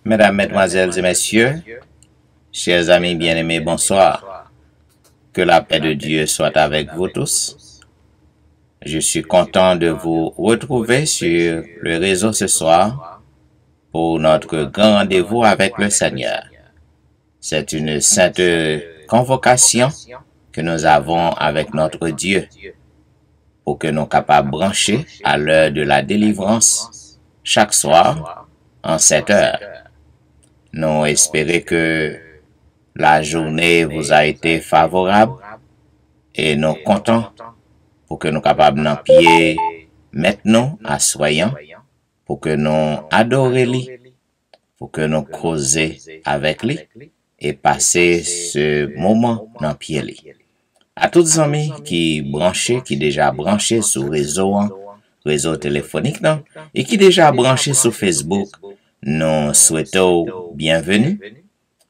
Mesdames, Mesdemoiselles et Messieurs, chers amis bien-aimés, bonsoir. Que la paix de Dieu soit avec vous tous. Je suis content de vous retrouver sur le réseau ce soir pour notre grand rendez-vous avec le Seigneur. C'est une sainte convocation que nous avons avec notre Dieu pour que nous soyons capables de brancher à l'heure de la délivrance chaque soir en 7 heures. Nous espérons que la journée vous a été favorable et nous comptons pour que nous soyons capables d'en pied maintenant à soyons, pour que nous adorions lui, pour que nous causions avec lui et passer ce moment dans pied lui. À tous les amis qui déjà branchés sur réseau téléphonique et qui déjà branchés sur Facebook, nous souhaitons bienvenue,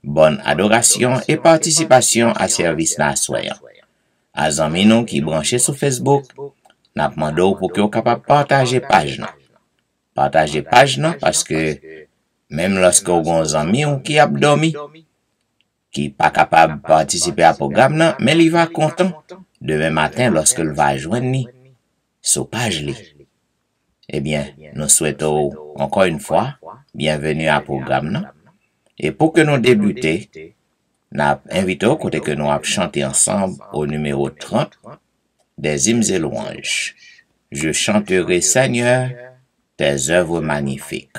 bonne adoration et participation à service na soyant. À amis nous qui branchés sur Facebook, nous demandons pour que vous capable partager page nan. Partager page nan parce que même lorsque vous avez un ami qui a dormi, qui pas capable de participer à programme nan, mais il va content demain matin lorsque il va joindre sur page li. Eh bien, nous souhaitons encore une fois bienvenue à programme nan. Et pour que nous débutions, nous invitons côté que nous avons chanté ensemble au numéro 30 des hymnes et louanges. Je chanterai, Seigneur, tes œuvres magnifiques.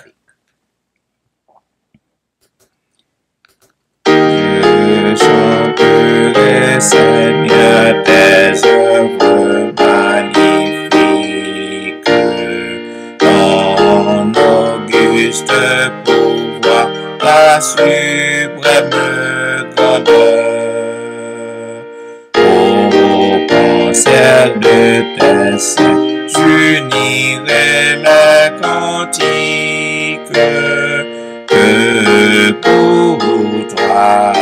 Je chanterai, Seigneur, tes œuvres magnifiques. Ton auguste pouvoir, la suprême grandeur. Au concert de tes saints, j'unirai les cantiques que pour toi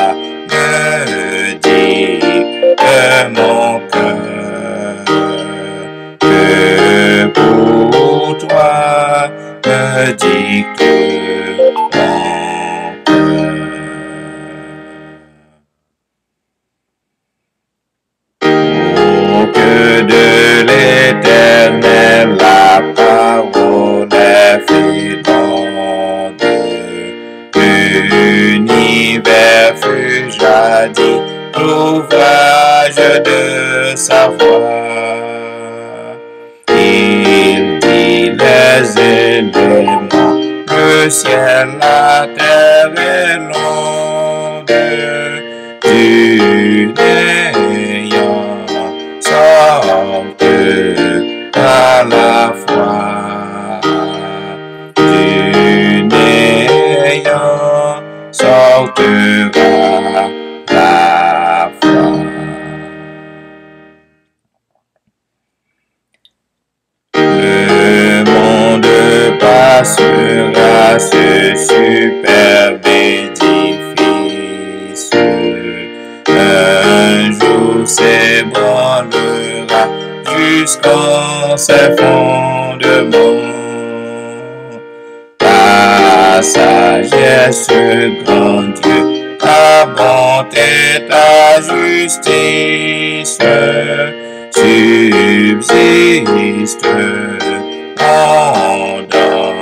me dicte mon cœur, que pour toi me dicte mon cœur. Oh, que de l'Éternel la parole est féconde, l'univers fut jadis l'ouvrage de sa voix. Il dit les éléments, le ciel, la terre et l'onde, du néant sortent à la fois, du néant sortira la foi. Le monde passera, ce superbe édifice. Un jour s'ébranlera jusqu'en ses fondements. Ta sagesse, grand Dieu, ta bonté, ta justice subsiste pendant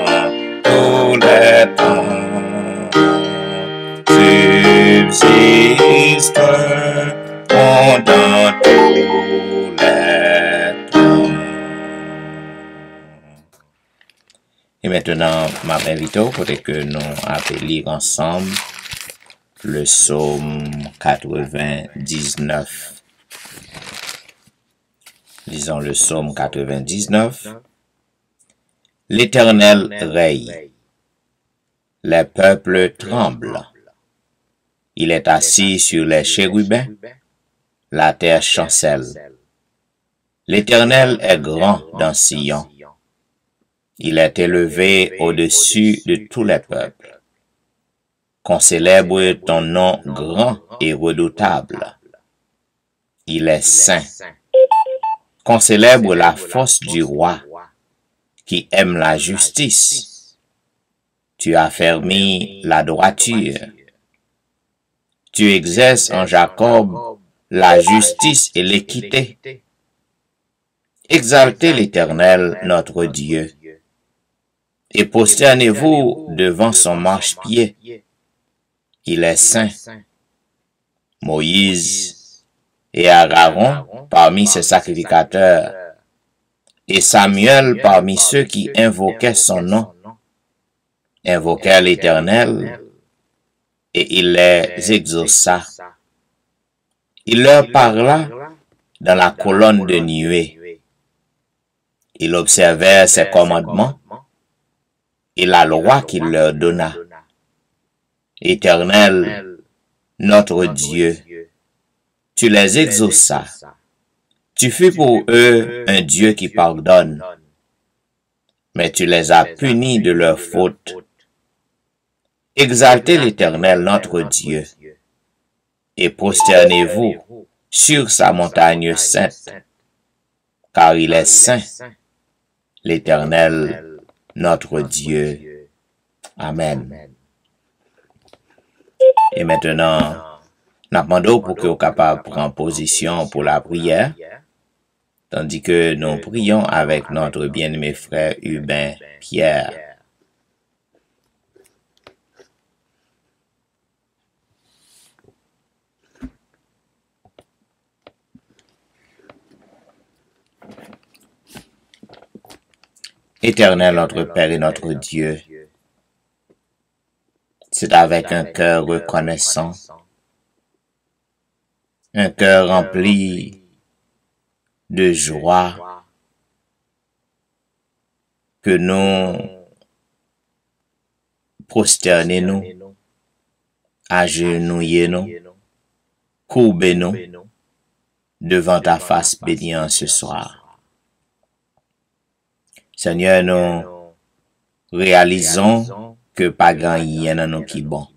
tous les temps. Subsiste pendant tous les temps. Et maintenant, ma invite pour que nous appelions lire ensemble le psaume 99. Lisons le psaume 99. L'Éternel règne. Les peuples tremblent. Il est assis sur les chérubins. La terre chancelle. L'Éternel est grand dans Sion. Il est élevé au-dessus de tous les peuples. Qu'on célèbre ton nom grand et redoutable. Il est saint. Qu'on célèbre la force du roi qui aime la justice. Tu affermis la droiture. Tu exerces en Jacob la justice et l'équité. Exaltez l'Éternel, notre Dieu, et prosternez-vous devant son marchepied. Il est saint. Moïse et Aaron parmi ses sacrificateurs, et Samuel parmi ceux qui invoquaient son nom, invoquèrent l'Éternel, et il les exauça. Il leur parla dans la colonne de nuée. Ils observèrent ses commandements et la loi qu'il leur donna. Éternel, notre Dieu, tu les exauças. Tu fus pour eux un Dieu qui pardonne, mais tu les as punis de leurs fautes. Exaltez l'Éternel, notre Dieu, et prosternez-vous sur sa montagne sainte, car il est saint, l'Éternel, notre Dieu. Amen. Et maintenant, nous demandons pour que vous soyez capable de prendre position pour la prière, tandis que nous prions avec notre bien-aimé frère Hubin Pierre. Éternel, notre Père et notre Dieu, c'est avec un cœur reconnaissant, un cœur rempli de joie que nous prosternons-nous, agenouillons-nous, courbons-nous devant ta face bénie ce soir. Seigneur, nous réalisons que pas grand rien dans nous qui bon,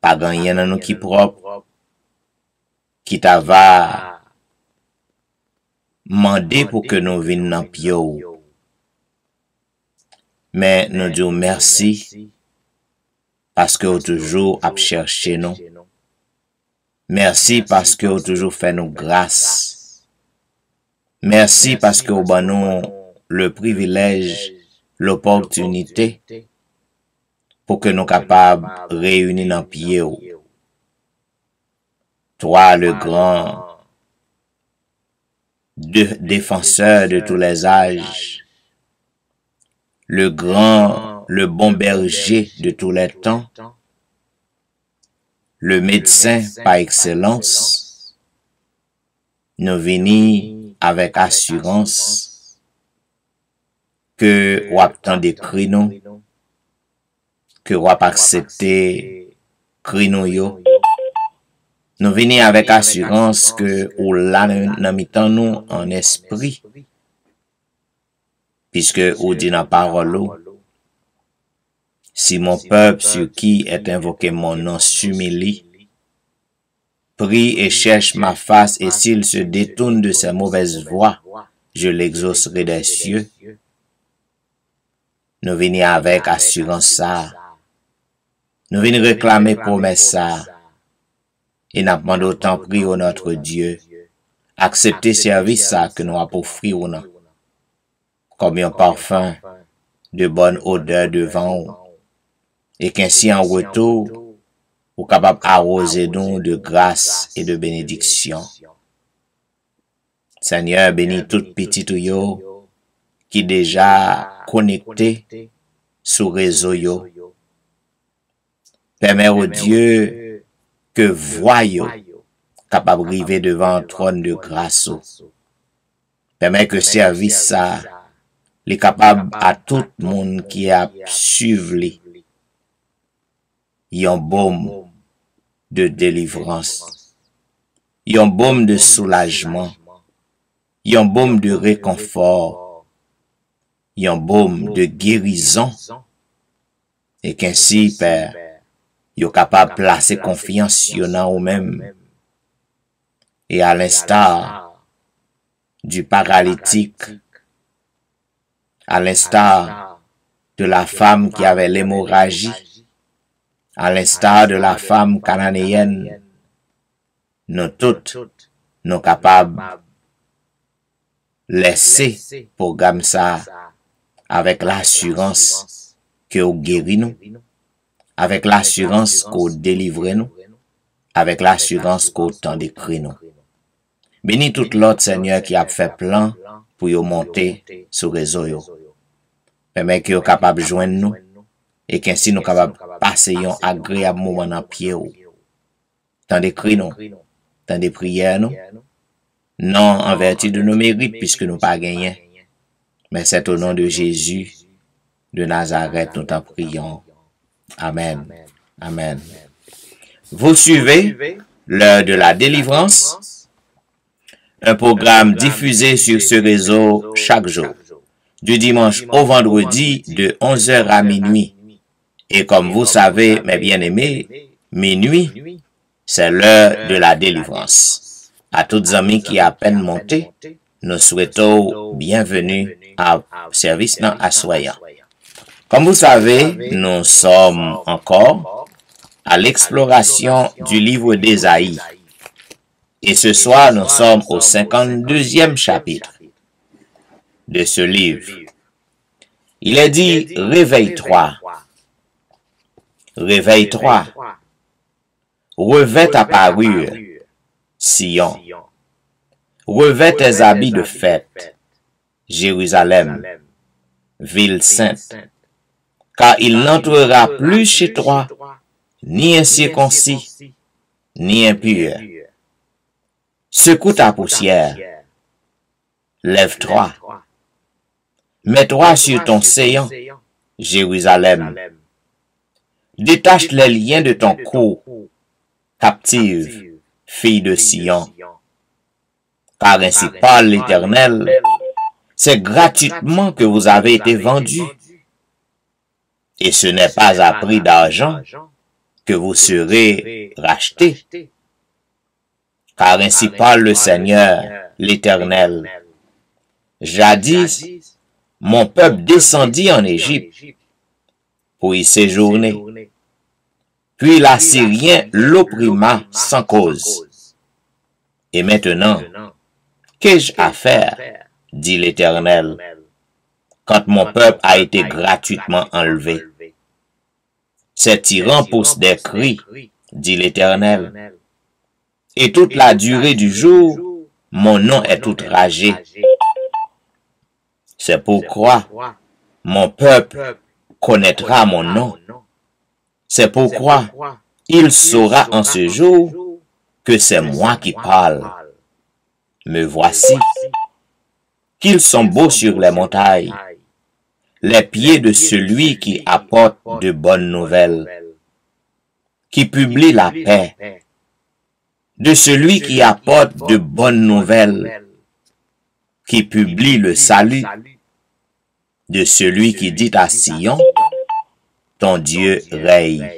pas grand rien dans nous qui propre, qui t'a va demander pour que nous venions dans pied. Mais nous disons merci parce que vous toujours à chercher nous. Merci parce que vous toujours fait nous grâce. Merci parce que vous nous le privilège, l'opportunité pour que nous capables de réunir dans pied. Toi, le grand défenseur de tous les âges, le grand, le bon berger de tous les temps, le médecin par excellence, nous venons avec assurance que vous attendez cri nous, que vous acceptez cri nous yo. Nous venons avec assurance que vous l'avez nous en esprit, puisque vous dit dans la parole, si mon peuple sur qui est invoqué mon nom s'humilie, prie et cherche ma face, et s'il se détourne de ses mauvaises voies, je l'exaucerai des cieux. Nous venons avec assurance ça. Nous venons réclamer promesse ça. Et nous demandons autant prier au notre Dieu. Accepter service ça que nous avons offrir ou non. Comme un parfum de bonne odeur devant nous. Et qu'ainsi en retour, vous capable d'arroser nous de grâce et de bénédiction. Seigneur, bénis tout petit yo qui déjà connecté sur réseau yo. Permets au Dieu que voyons capable de arriver devant un trône de grâce. Permets que service ça est capable à tout le monde qui a suivi un baume de délivrance, un baume de soulagement, un baume de réconfort, un baume de guérison, et qu'ainsi, Père, vous êtes capable de placer confiance en vous-même, et à l'instar du paralytique, à l'instar de la femme qui avait l'hémorragie, à l'instar de la femme cananéenne, nous toutes, nous capables laisser pour ça avec l'assurance que vous guérit nous, avec l'assurance qu'on délivre nous, avec l'assurance qu'on t'en décrit nous. Bénis tout l'autre Seigneur qui a fait plan pour y monter sur le réseau. Permet que vous capable de joindre nous et qu'ainsi nous capables de passer un agréable moment dans pied. Tant de cris nous, tant de prières nous, non en vertu de nos mérites puisque nous pas gagnés, mais c'est au nom de Jésus de Nazareth nous t'en prions. Amen. Amen. Vous suivez l'heure de la délivrance, un programme diffusé sur ce réseau chaque jour, du dimanche au vendredi de 11h à minuit. Et comme vous savez, mes bien-aimés, minuit, c'est l'heure de la délivrance. À toutes les amis qui à peine monté, nous souhaitons bienvenue à service dans Assoyant. Comme vous savez, nous sommes encore à l'exploration du livre d'Ésaïe. Et ce soir, nous sommes au 52e chapitre de ce livre. Il est dit, réveille-toi, réveille-toi, revêt ta parure, Sion, revêt tes habits de fête, Jérusalem, ville sainte, car il n'entrera plus chez toi ni incirconcis, ni impur. Secoue ta poussière, lève-toi, mets-toi sur ton séant, Jérusalem. Détache les liens de ton cou, captive, fille de Sion. Car ainsi parle l'Éternel, c'est gratuitement que vous avez été vendus. Et ce n'est pas à prix d'argent que vous serez rachetés. Car ainsi parle le Seigneur, l'Éternel. Jadis, mon peuple descendit en Égypte pour y séjourner. Puis l'Assyrien l'opprima sans cause. Et maintenant, qu'ai-je à faire, dit l'Éternel, quand mon peuple a été gratuitement enlevé? Ces tyrans poussent des cris, dit l'Éternel. Et toute la durée du jour, mon nom est outragé. C'est pourquoi mon peuple connaîtra mon nom. C'est pourquoi il saura en ce jour que c'est moi qui parle. Me voici, qu'ils sont beaux sur les montagnes, les pieds de celui qui apporte de bonnes nouvelles, qui publie la paix, de celui qui apporte de bonnes nouvelles, qui publie le salut, de celui qui dit à Sion, ton Dieu règne.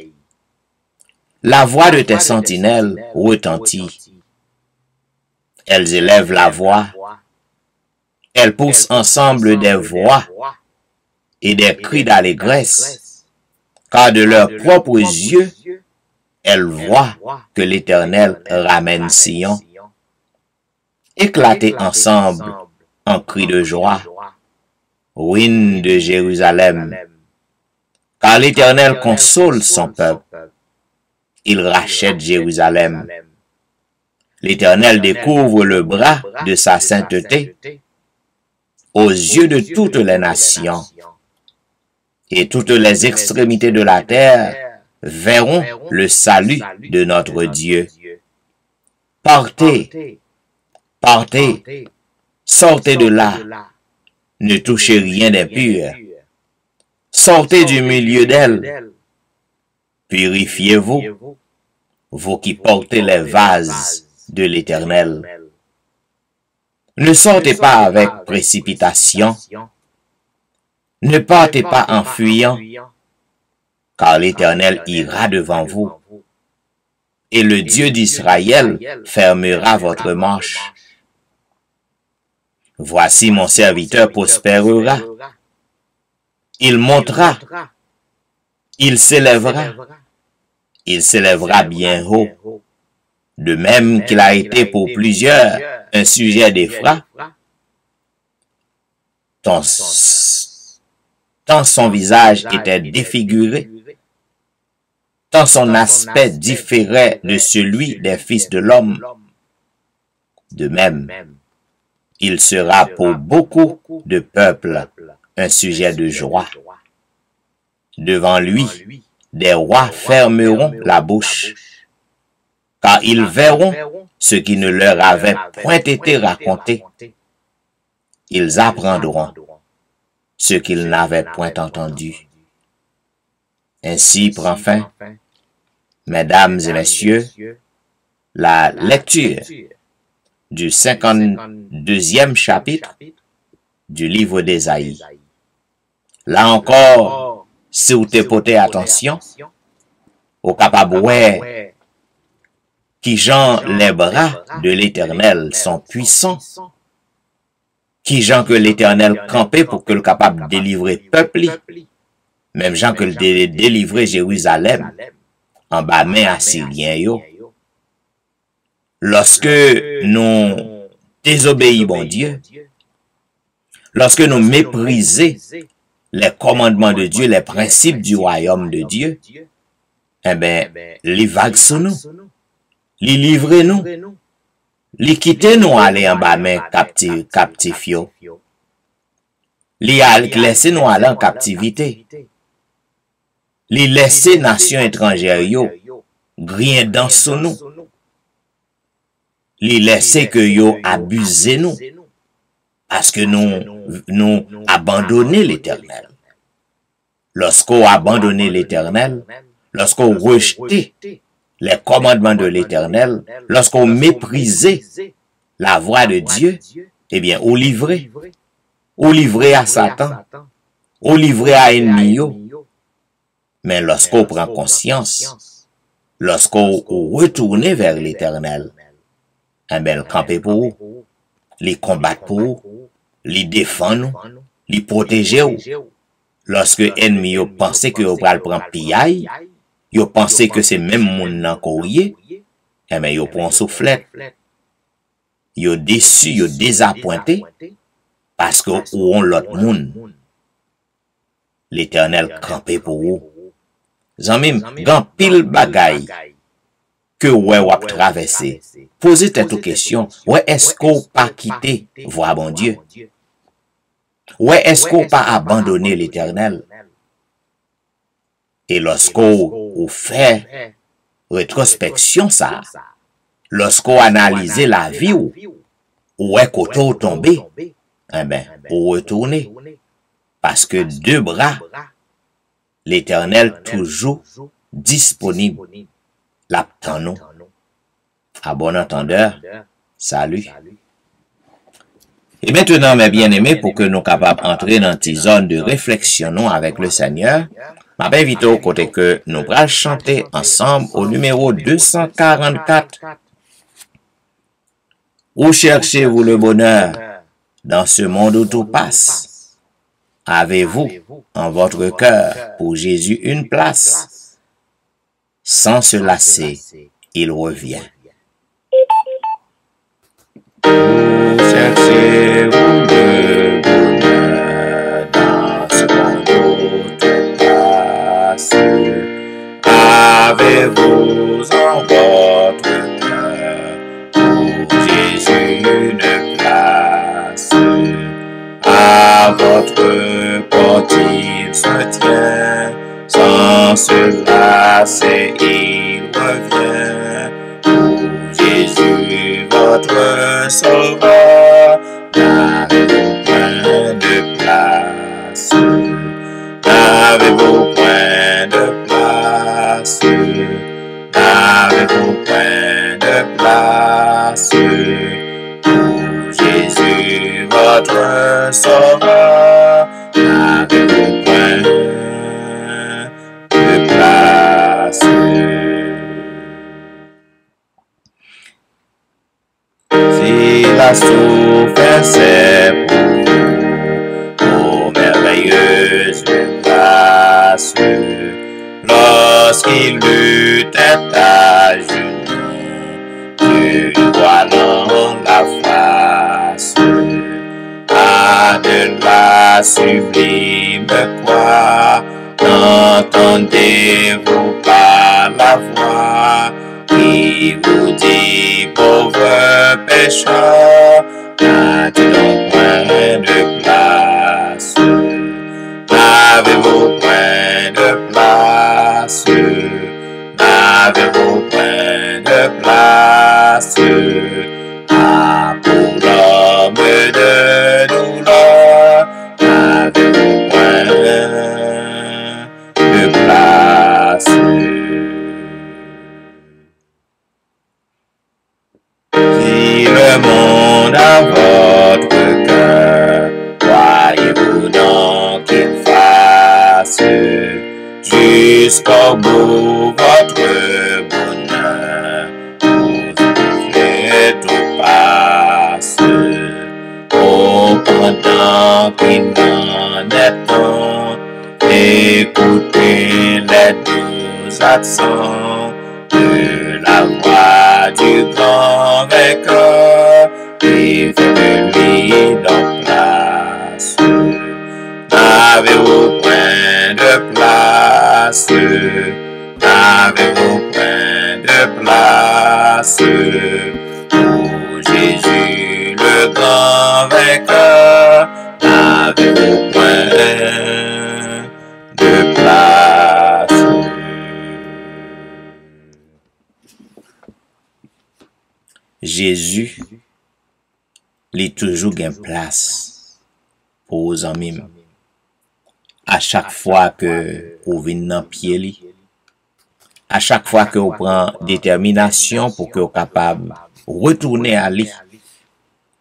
La voix de tes sentinelles retentit. Elles élèvent la voix, elles poussent ensemble des voix et des cris d'allégresse, car de leurs propres yeux, elles voient que l'Éternel ramène Sion. Éclatez ensemble en cris de joie, ruines de Jérusalem, car l'Éternel console son peuple. Il rachète Jérusalem. L'Éternel découvre le bras de sa sainteté aux yeux de toutes les nations. Et toutes les extrémités de la terre verront le salut de notre Dieu. Partez, partez, sortez de là, ne touchez rien d'impur. Sortez du milieu d'elle, purifiez-vous, vous qui portez les vases de l'Éternel. Ne sortez pas avec précipitation, ne partez pas en fuyant, car l'Éternel ira devant vous, et le Dieu d'Israël fermera votre marche. Voici mon serviteur prospérera, Il montera, il s'élèvera bien haut. De même qu'il a été pour plusieurs un sujet d'effroi, tant son visage était défiguré, tant son aspect différait de celui des fils de l'homme. De même, il sera pour beaucoup de peuples un sujet de joie. Devant lui, des rois fermeront la bouche, car ils verront ce qui ne leur avait point été raconté. Ils apprendront ce qu'ils n'avaient point entendu. Ainsi prend fin, mesdames et messieurs, la lecture du 52e chapitre du livre d'Ésaïe. Là encore, si vous te portez attention, au capable qui genre les bras de l'Éternel sont puissants, qui genre que l'Éternel campait pour que le capable délivrer peuple, même gens que le délivrer Jérusalem en bas main assyrien yo. Lorsque nous désobéissons bon Dieu, lorsque nous méprisons les commandements de Dieu, les principes du royaume de Dieu, eh bien, les vagues sur nous, les livrer nous, les quitter nous aller en bas main captif yo, les laisser nous aller en captivité, les laisser nations étrangères yo, grien dans sous nous, les laisser que yo abusez nous, parce que nous abandonnons l'Éternel. Lorsqu'on abandonne l'Éternel, lorsqu'on rejette les commandements de l'Éternel, lorsqu'on méprise la voix de Dieu, eh bien, on livré à Satan, on livré à ennemi. Mais lorsqu'on prend conscience, lorsqu'on retourne vers l'Éternel, eh bien, le camper pour vous, les combattre pour vous, les défendre, les protéger. Lorsque l'ennemi pense que vous allez prendre pillaille, vous pensez que c'est même mon nan courrier, eh bien, vous prend soufflette. Vous déçu, vous désappointé, parce que vous ont l'autre monde. L'Éternel campé pour vous. Zanmim, gan pile bagay que ouais ou traverser. Posez cette question, ouais est-ce qu'on pas quitté voir bon Dieu? Ouais est-ce qu'on pas abandonné l'Éternel? Et lorsqu'on fait rétrospection ça, lorsqu'on analyse la vie ou est qu'on tombé, eh ben, on retourne. Parce que deux bras, l'Éternel toujours disponible. L'attend-nous. À bon entendeur, salut. Et maintenant, mes bien-aimés, pour que nous capables d'entrer dans une zone de réflexion avec le Seigneur, je vais inviter au côté que nous allons chanter ensemble au numéro 244. Où cherchez-vous le bonheur dans ce monde où tout passe? Avez-vous en votre cœur pour Jésus une place? Sans se lasser, il revient. Où cherchez-vous le bonheur dans ce monde où tout passe? Avez-vous en votre cœur pour Jésus une place? À votre porte il se tient, sans se lasser il revient. Pour Jésus votre sauveur, n'avez-vous point de place? N'avez-vous point de place? N'avez-vous point de place? Pour Jésus votre sauveur, n'avez-vous point de place? Si la souffrance est pour vous, ô merveilleuse qui lutte à genoux, tu vois dans la face à de la sublime croix. N'entendez-vous pas la voix qui vous dit, pauvre pécheur, n'as-tu donc point de place? N'avez-vous point de place? N'avez-vous point de place? Ah, pour l'homme de douleur, n'avez-vous point de place? Si le monde a votre cœur, croyez-vous donc qu'il fasse jusqu'au bout votre bonheur? Vous ouvrez tout passe. Oh, pendant qu'il en est temps, écoutez les doux accents de la voix du grand vainqueur et faites-lui donc place. N'avez-vous point de place? N'avez-vous point de place? Pour Jésus le grand vainqueur, n'avez-vous point de place? Jésus, li toujours gen place pour aux amis. À chaque fois que vous venez dans pied li, à chaque fois que vous prenez détermination pour que vous capable retourner à lui,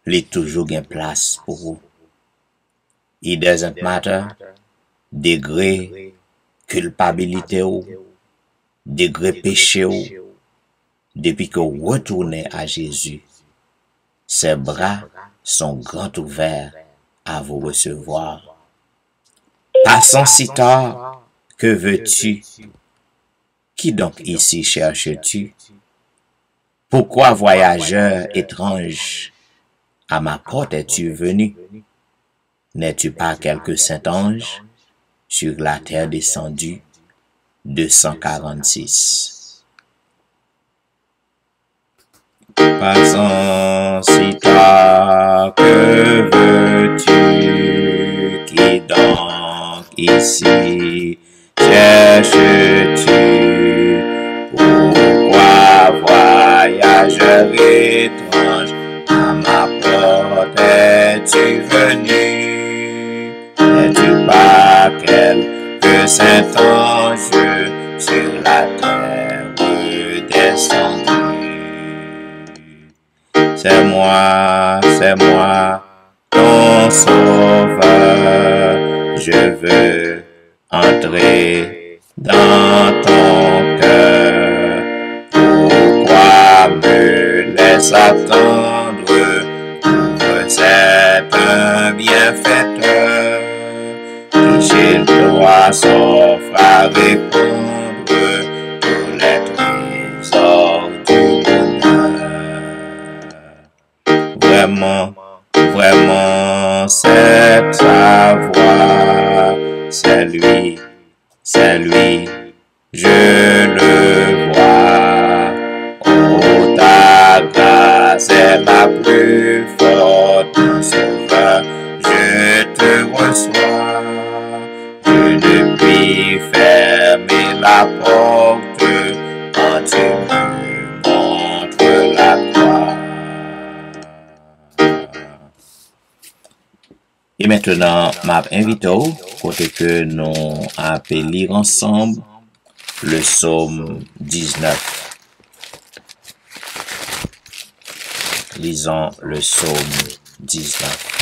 li toujours gen place pour vous. It doesn't matter degré culpabilité ou, degré péché ou, depuis que vous retournez à Jésus, ses bras sont grands ouverts à vous recevoir. Passons si tard, que veux-tu? Qui donc ici cherches-tu? Pourquoi, voyageur étrange, à ma porte es-tu venu? N'es-tu pas quelque saint ange sur la terre descendu? 246. Passons si tard, que veux-tu? Qui donc ici cherches-tu? Pourquoi, voyageur étrange, à ma porte es-tu venu? N'es-tu pas quelque saint ange sur la terre descendu? C'est moi, ton sauveur, je veux entrer dans ton cœur. Pourquoi me laisse attendre? Vous êtes un bienfaiteur qui chez toi s'offre à répondre tous les trésors du bonheur. Vraiment, c'est sa voix, c'est lui, je le vois. Oh, ta grâce est la plus forte, mon sauveur, je te reçois. Je ne puis fermer la porte quand tu me montres la croix. Et maintenant, m'a invité côté que nous allons lire ensemble le psaume 19. Lisons le psaume 19.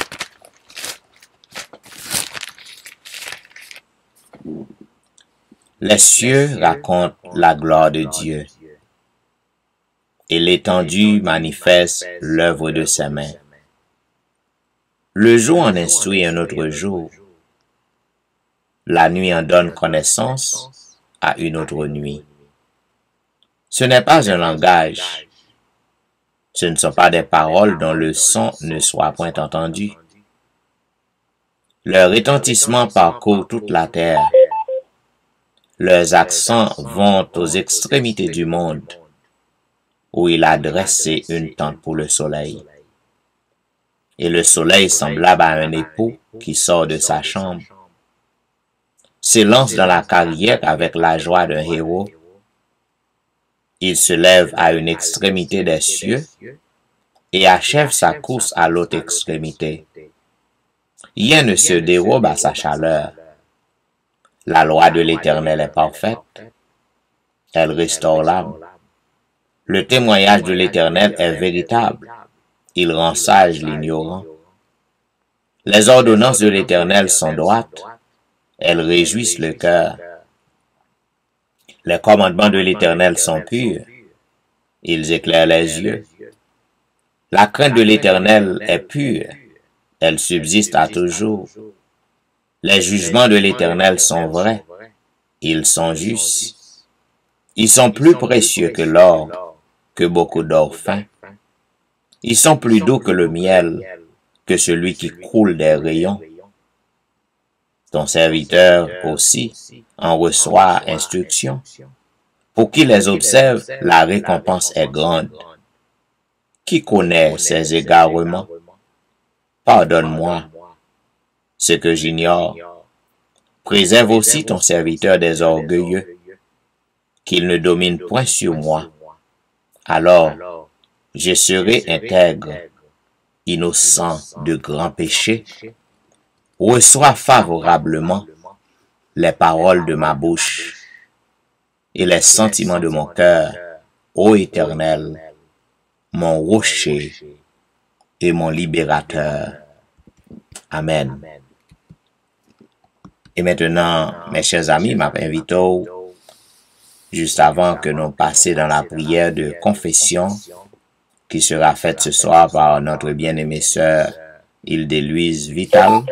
Les cieux racontent la gloire de Dieu, et l'étendue manifeste l'œuvre de ses mains. Le jour en instruit un autre jour, la nuit en donne connaissance à une autre nuit. Ce n'est pas un langage. Ce ne sont pas des paroles dont le son ne soit point entendu. Leur retentissement parcourt toute la terre. Leurs accents vont aux extrémités du monde, où il a dressé une tente pour le soleil. Et le soleil, semblable à un époux qui sort de sa chambre, s'élance dans la carrière avec la joie d'un héros. Il se lève à une extrémité des cieux et achève sa course à l'autre extrémité. Rien ne se dérobe à sa chaleur. La loi de l'Éternel est parfaite. Elle restaure l'âme. Le témoignage de l'Éternel est véritable. Il rend sage l'ignorant. Les ordonnances de l'Éternel sont droites. Elles réjouissent le cœur. Les commandements de l'Éternel sont purs. Ils éclairent les yeux. La crainte de l'Éternel est pure. Elle subsiste à toujours. Les jugements de l'Éternel sont vrais. Ils sont justes. Ils sont plus précieux que l'or, que beaucoup d'or fin. Ils sont plus doux que le miel, que celui qui coule des rayons. Ton serviteur aussi en reçoit instruction. Pour qui les observe, la récompense est grande. Qui connaît ses égarements? Pardonne-moi ce que j'ignore. Préserve aussi ton serviteur des orgueilleux, qu'il ne domine point sur moi. Alors, je serai intègre, innocent de grands péchés. Reçois favorablement les paroles de ma bouche et les sentiments de mon cœur, ô Éternel, mon rocher et mon libérateur. Amen. Et maintenant, mes chers amis, m'invite juste avant que nous passions dans la prière de confession qui sera faite ce soir par notre bien-aimée sœur Hilde-Louise Vital.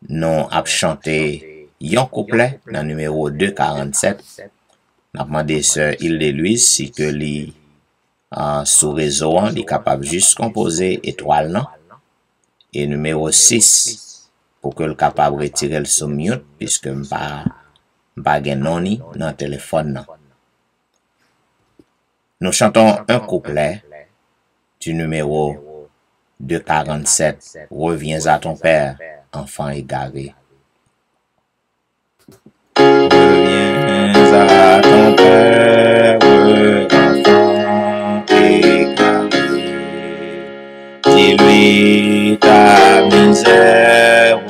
Nous avons chanté un couplet dans le numéro 247. Nous avons demandé sœur Hilde-Louise si que li sous réseau, il est capable juste composer étoile non? Et numéro 6 pour que le capable retirer le son mute puisque m'pa gen noni dans le téléphone. Nous chantons un couplet du numéro 247. Reviens à ton père, enfant égaré. Reviens à ton père, enfant égaré. Dis-lui ta misère,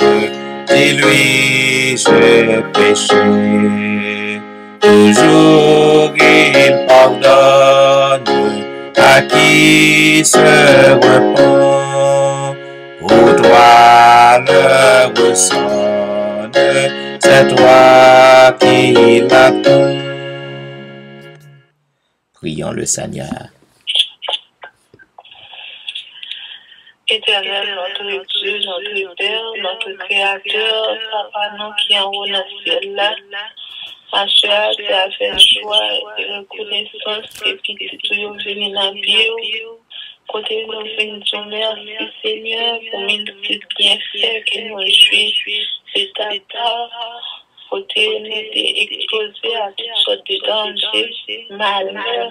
dis-lui j'ai péché. Toujours il pardonne à qui se repent. Pour toi le ressonne, c'est toi qui l'attends. Prions le Seigneur. Éternel, notre Dieu, notre Père, notre Créateur, Papa, nous qui en haut dans le ciel là, à chaque tu as fait choix et reconnaissance et puis tu es venu dans le pied. Côté nous venons merci Seigneur pour multiples bienfaits que nous jouissons. C'est ta part. Côté nous t'es exposé à toutes sortes de dangers, malheur,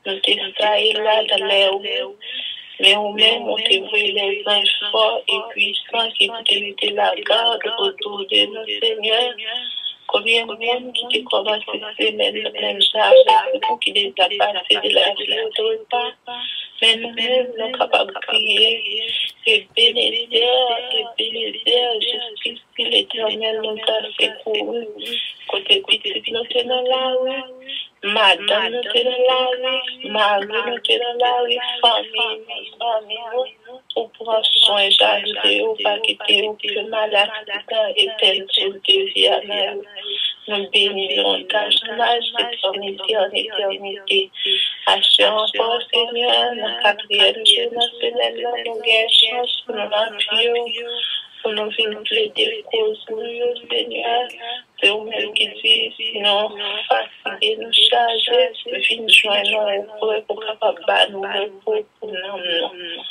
nous t'es saillé là dans les roues. Mais nous-mêmes, on te voit les anges forts et puissants qui t'éviter la garde autour de nous, Seigneur. Combien de monde qui te commence à se mettre même charge pour qui les a passés de la vie au pas. Mais nous-mêmes, nous sommes capables de prier et bénir, jusqu'à ce que l'Éternel nous a secouru. Côté petit, nous sommes dans la rue. Madame, nous sommes dans la rue. Marie, nous sommes dans la rue. Famille, nous prenons soin de nous, pas quitter nous, que malade et tel chose de vie à nous. Nous bénissons ta journée d'éternité en éternité. Assure encore, Seigneur, la quatrième journée, nous avons chance pour nous l'envier, pour nous venir plaider cause nous, Seigneur. C'est vous-même qui dit, non, fatigué, nous charger, venez joindre nous pour capable de nous repos pour nous.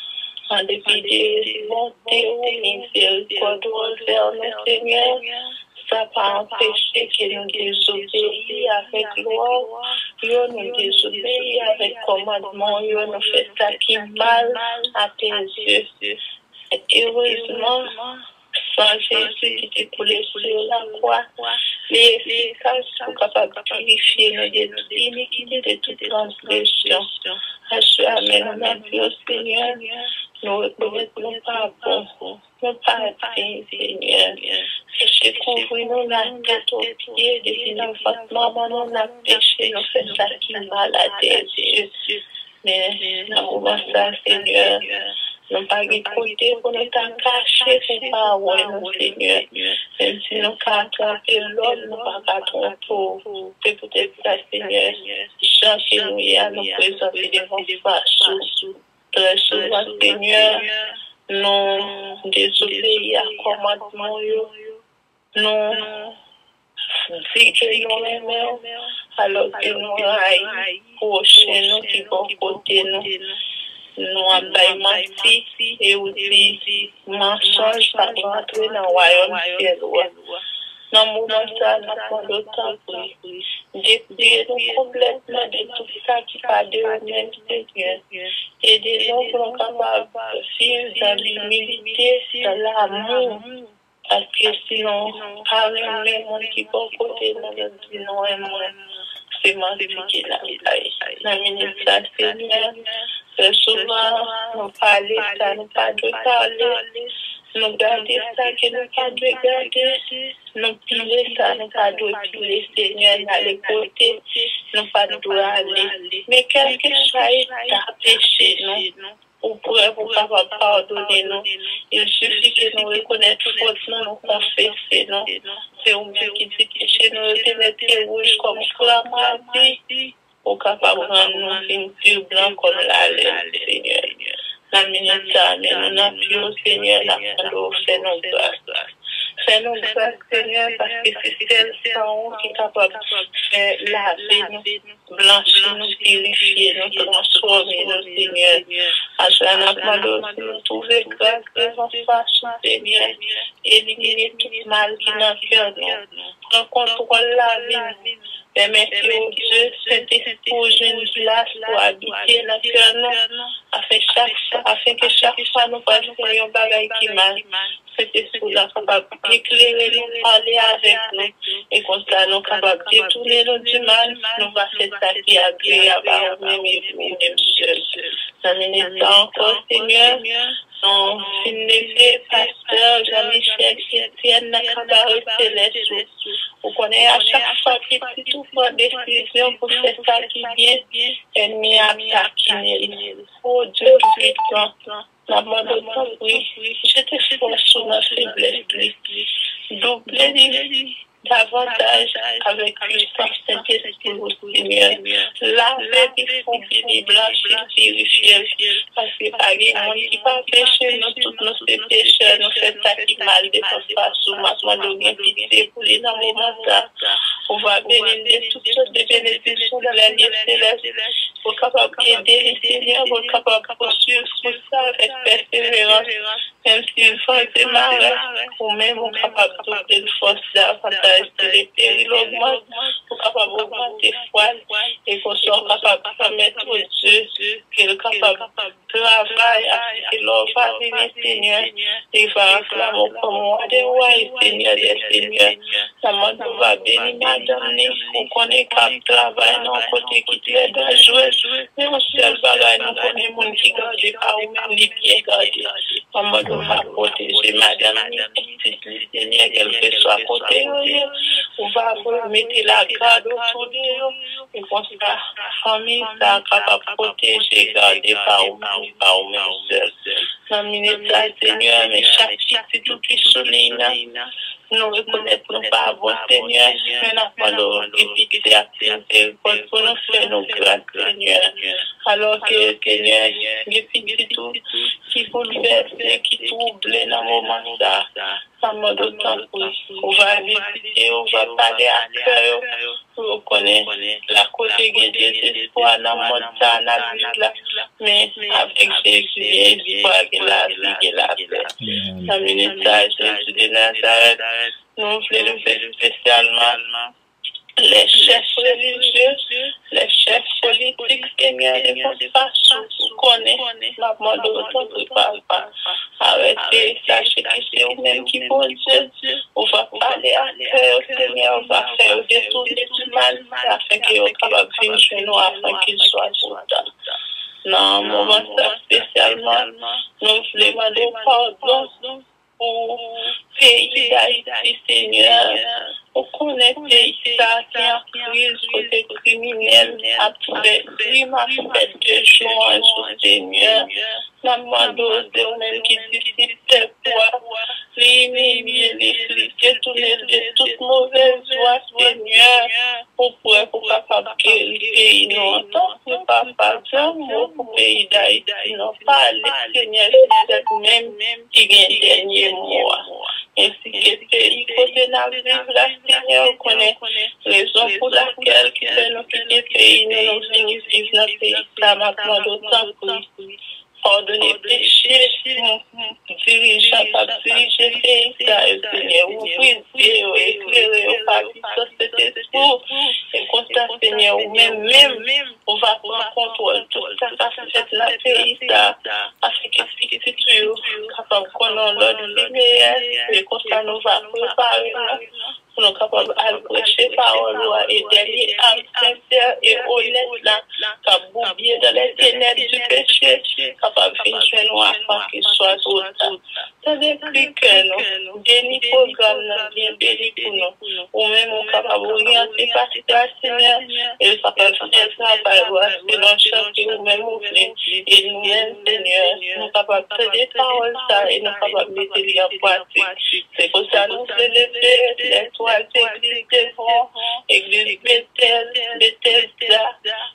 En dépit des bontés ou miséricordes vers nous, Seigneur, ça n'a pas empêché que nous désobéissions avec loi, nous désobéissions avec commandement, nous fait ça qui mal à tes yeux. Et heureusement, sans Jésus qui était coulé sur la croix, les efficaces sont capables de purifier nos iniquités de toute transgression. Amen, notre Seigneur, nous reconnaissons nos pardons, nos pardons, Seigneur. Péché couvrir-nous la tête aux pieds, depuis l'enfance, maman, on a péché, nous fait ça qui mal à tes yeux. Mais, dans le ça, Seigneur, nous pas de côté pour nous cacher pour pas ouais nous Seigneur. Même si nous attraper l'homme, nous pas tromper. Peut-être ça Seigneur. Cherchez nous et à nous présenter devant face. Très souvent Seigneur, nous désobéissons à commandement. Nous fixons les mains alors que nous aillons prochain nous qui vont côté nous. Nous avons menti et aussi mensonge par rentrer dans le royaume ciel. Dans le moment ça, nous avons le temps pour dépouiller-nous complètement de tout ça qui va de nous-mêmes, Seigneur. Aidez-nous pour nous capables de vivre dans l'humilité, dans l'amour. Parce que sinon, avec les gens qui vont côté nous, sinon, c'est mentir qui est là. La minute ça, Seigneur. Souvent, nous parlons ça, nous pas de parler, nous garder ça, que nous pas de garder, nous piler ça, nous pas de piler, Seigneur, d'aller côté, nous pas de aller. Mais quel que soit l'état péché, nous, ou pour pouvoir pardonner nous, il suffit que nous reconnaissions faute, nous confesser, nous. C'est vous-même qui dit péché, nous reconnaître rouge comme flamme à vie. Au capable de rendre une pure blanc comme la laine, Seigneur. La minute ça, nous n'appuyons, Seigneur, la fin fais-nous grâce. Fais-nous grâce, Seigneur, parce que c'est celle qui est capable de faire laver nous, blanchir nous, purifier nous, transformer nous, Seigneur. À cela, nous demandons aussi de trouver grâce devant face, Seigneur, éliminer tout mal qui n'a cœur nous. Prends contrôle la vie. Permettez au Dieu, Saint-Esprit, pour une place pour habiter dans le cœur, afin que chaque fois nous fassions un bagage qui mal. Saint-Esprit, là, capable d'éclairer nous, parler avec nous, et comme ça, nous capables de détourner nous du mal, nous va faire ça qui est agréable à nous-mêmes et nous-mêmes seuls. Dans minute encore, Seigneur, son fils pasteur Jean-Michel Chrétienne n'a cabaret céleste. Vous connaissez à chaque fois qu'il tout prend décision pour faire ça qui vient, ennemi a taquiné. Oh Dieu puissant, la mort de ton oui, je te force sur ma faiblesse, doublez davantage avec puissance Saint-Esprit au Seigneur. Lavez des fonds qui blanchir, purifier, parce que par exemple, qui pas péché, nous tous nos pécheurs, nous faisons ça qui mal de notre façon, maintenant, nous avons pitié pour les dans le moment là. On va bénir toutes sortes de bénédictions dans la vie céleste. Pour capable d'aider les Seigneurs, pour capable de poursuivre tout ça avec persévérance, même s'il faut démarrer, ou même on capable d'ouvrir de force davantage que les périls augmentent, pour capable d'augmenter foi, et qu'on soit capable de permettre au Dieu qu'il est capable de travailler, et l'on va venir, Seigneur, et va acclamer comme moi des rois et Seigneur des Seigneurs. La mode va bénir madame, on connaît qu'un travail, non, côté qui te doit jouer. Mais on seul bagaille, nous connaissons les gens qui gardent pas ou même les pieds gardés. Maman doit protéger madame, Seigneur, quel que soit côté, on va mettre la garde autour de eux. Et comme ça, la famille, ça capable de protéger, garder pas ou même seul. Dans minute, Seigneur, mais chaque petit tout qui souligne, nous reconnaissons nous pas bon Seigneur, mais nous avons évité à pour nous faire nos grâces Seigneur. Alors que Seigneur, les petits tout qui bouleversent, qui troublent dans le moment ça, ça m'a d'autant on va visiter, on va parler à cœur, on connaît la côté de l'espoir dans le monde ça, mais avec Jésus, l'espoir de la vie, de la paix. La ministère Jésus de Nazareth, nous voulons le faire spécialement les chefs religieux, les chefs politiques, Seigneur, de votre façon, vous connaissez, la mode de pas arrêtez, sachez que c'est vous-même qui bon Dieu, on va parler à cœur, Seigneur, on va faire détourner du mal, afin qu'il soit capable de venir chez nous, afin qu'il soit content. Non, moment ça spécialement, nous voulons demander pardon pour pays d'Haïti, Seigneur. On connaît pays ça qui est en crise, côté criminel, après crime, après 2 jours, Seigneur. La demande de même qui discipline pour les tourner de toute mauvaise voie, Seigneur, pour capable que le pays nous entende, ne pas dire un mot pour le pays d'Haïti, non pas le Seigneur, c'est même qui gagne dernier mois. Ainsi que le pays côté vivre là, Seigneur, connaît raison pour laquelle qui fait nous quitter le pays, nous venons vivre dans le pays, ça maintenant d'autant plus. Pardonnez péché, dirigeant, pas diriger pays, Seigneur, ouvrez Dieu, éclairez au papier, société pour, et constat, Seigneur, ou même, on va prendre contrôle, tout ça, ça fait dans le pays, ça, afin que ce qui est capable de connaître l'ordre meilleur, et constat, nous va préparer, pour nous capables de prêcher parole, et derrière, âme sincère et honnête, là, qui bouillé dans les ténèbres du péché, capable de finir chez nous afin qu'il soit tout ça. Ça décrit que nous, béni programme, bien béni pour nous, ou même on capable d'orienter pasteur Seigneur, et ça peut faire ça par selon chanter ou même ouvrir, et nous-mêmes, Seigneur, nous capables de faire des paroles, ça, et nous capables de mettre les en pratique. C'est pour ça nous faisons lever l'étoile d'église devant, église Bethel,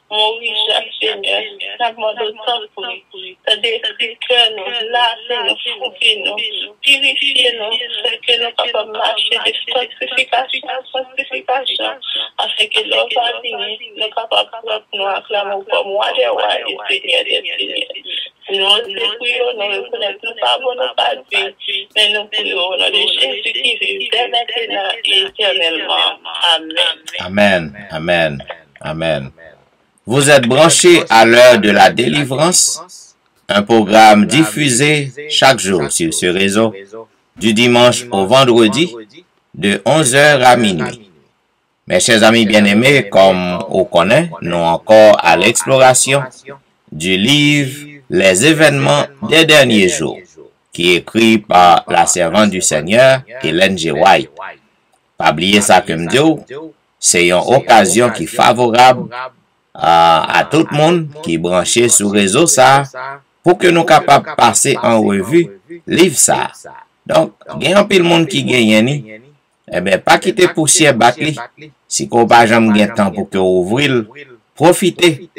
Maurice, Seigneur, ça demande autant pour lui. Ça décrit que nous, là, c'est nous, nous, purifier nous, c'est que nous capables de marcher des sanctifications, afin que l'homme va venir, nous capables de nous acclamer comme moi, des rois et Seigneur des Seigneurs. Nous prions, nous reconnaissons pas bon, nous pas Dieu, mais nous prions au nom de Jésus qui vit dès maintenant et éternellement. Amen. Amen, amen, amen. Vous êtes branchés à l'heure de la délivrance, un programme diffusé chaque jour sur ce réseau, du dimanche au vendredi, de 11h à minuit. Mes chers amis bien-aimés, comme on connaît, nous encore à l'exploration du livre Les événements des derniers jours, qui est écrit par la servante du Seigneur, Ellen G. White. Pas oublier ça comme Dieu, c'est une occasion qui est favorable à tout le monde qui est branché sur le réseau ça, pour que nous capables de passer en revue livre ça. Donc, il y a un peu de monde qui gagne, eh bien, pas quitter poussière battre, si qu'on pas jamais temps pour que ouvrir, profitez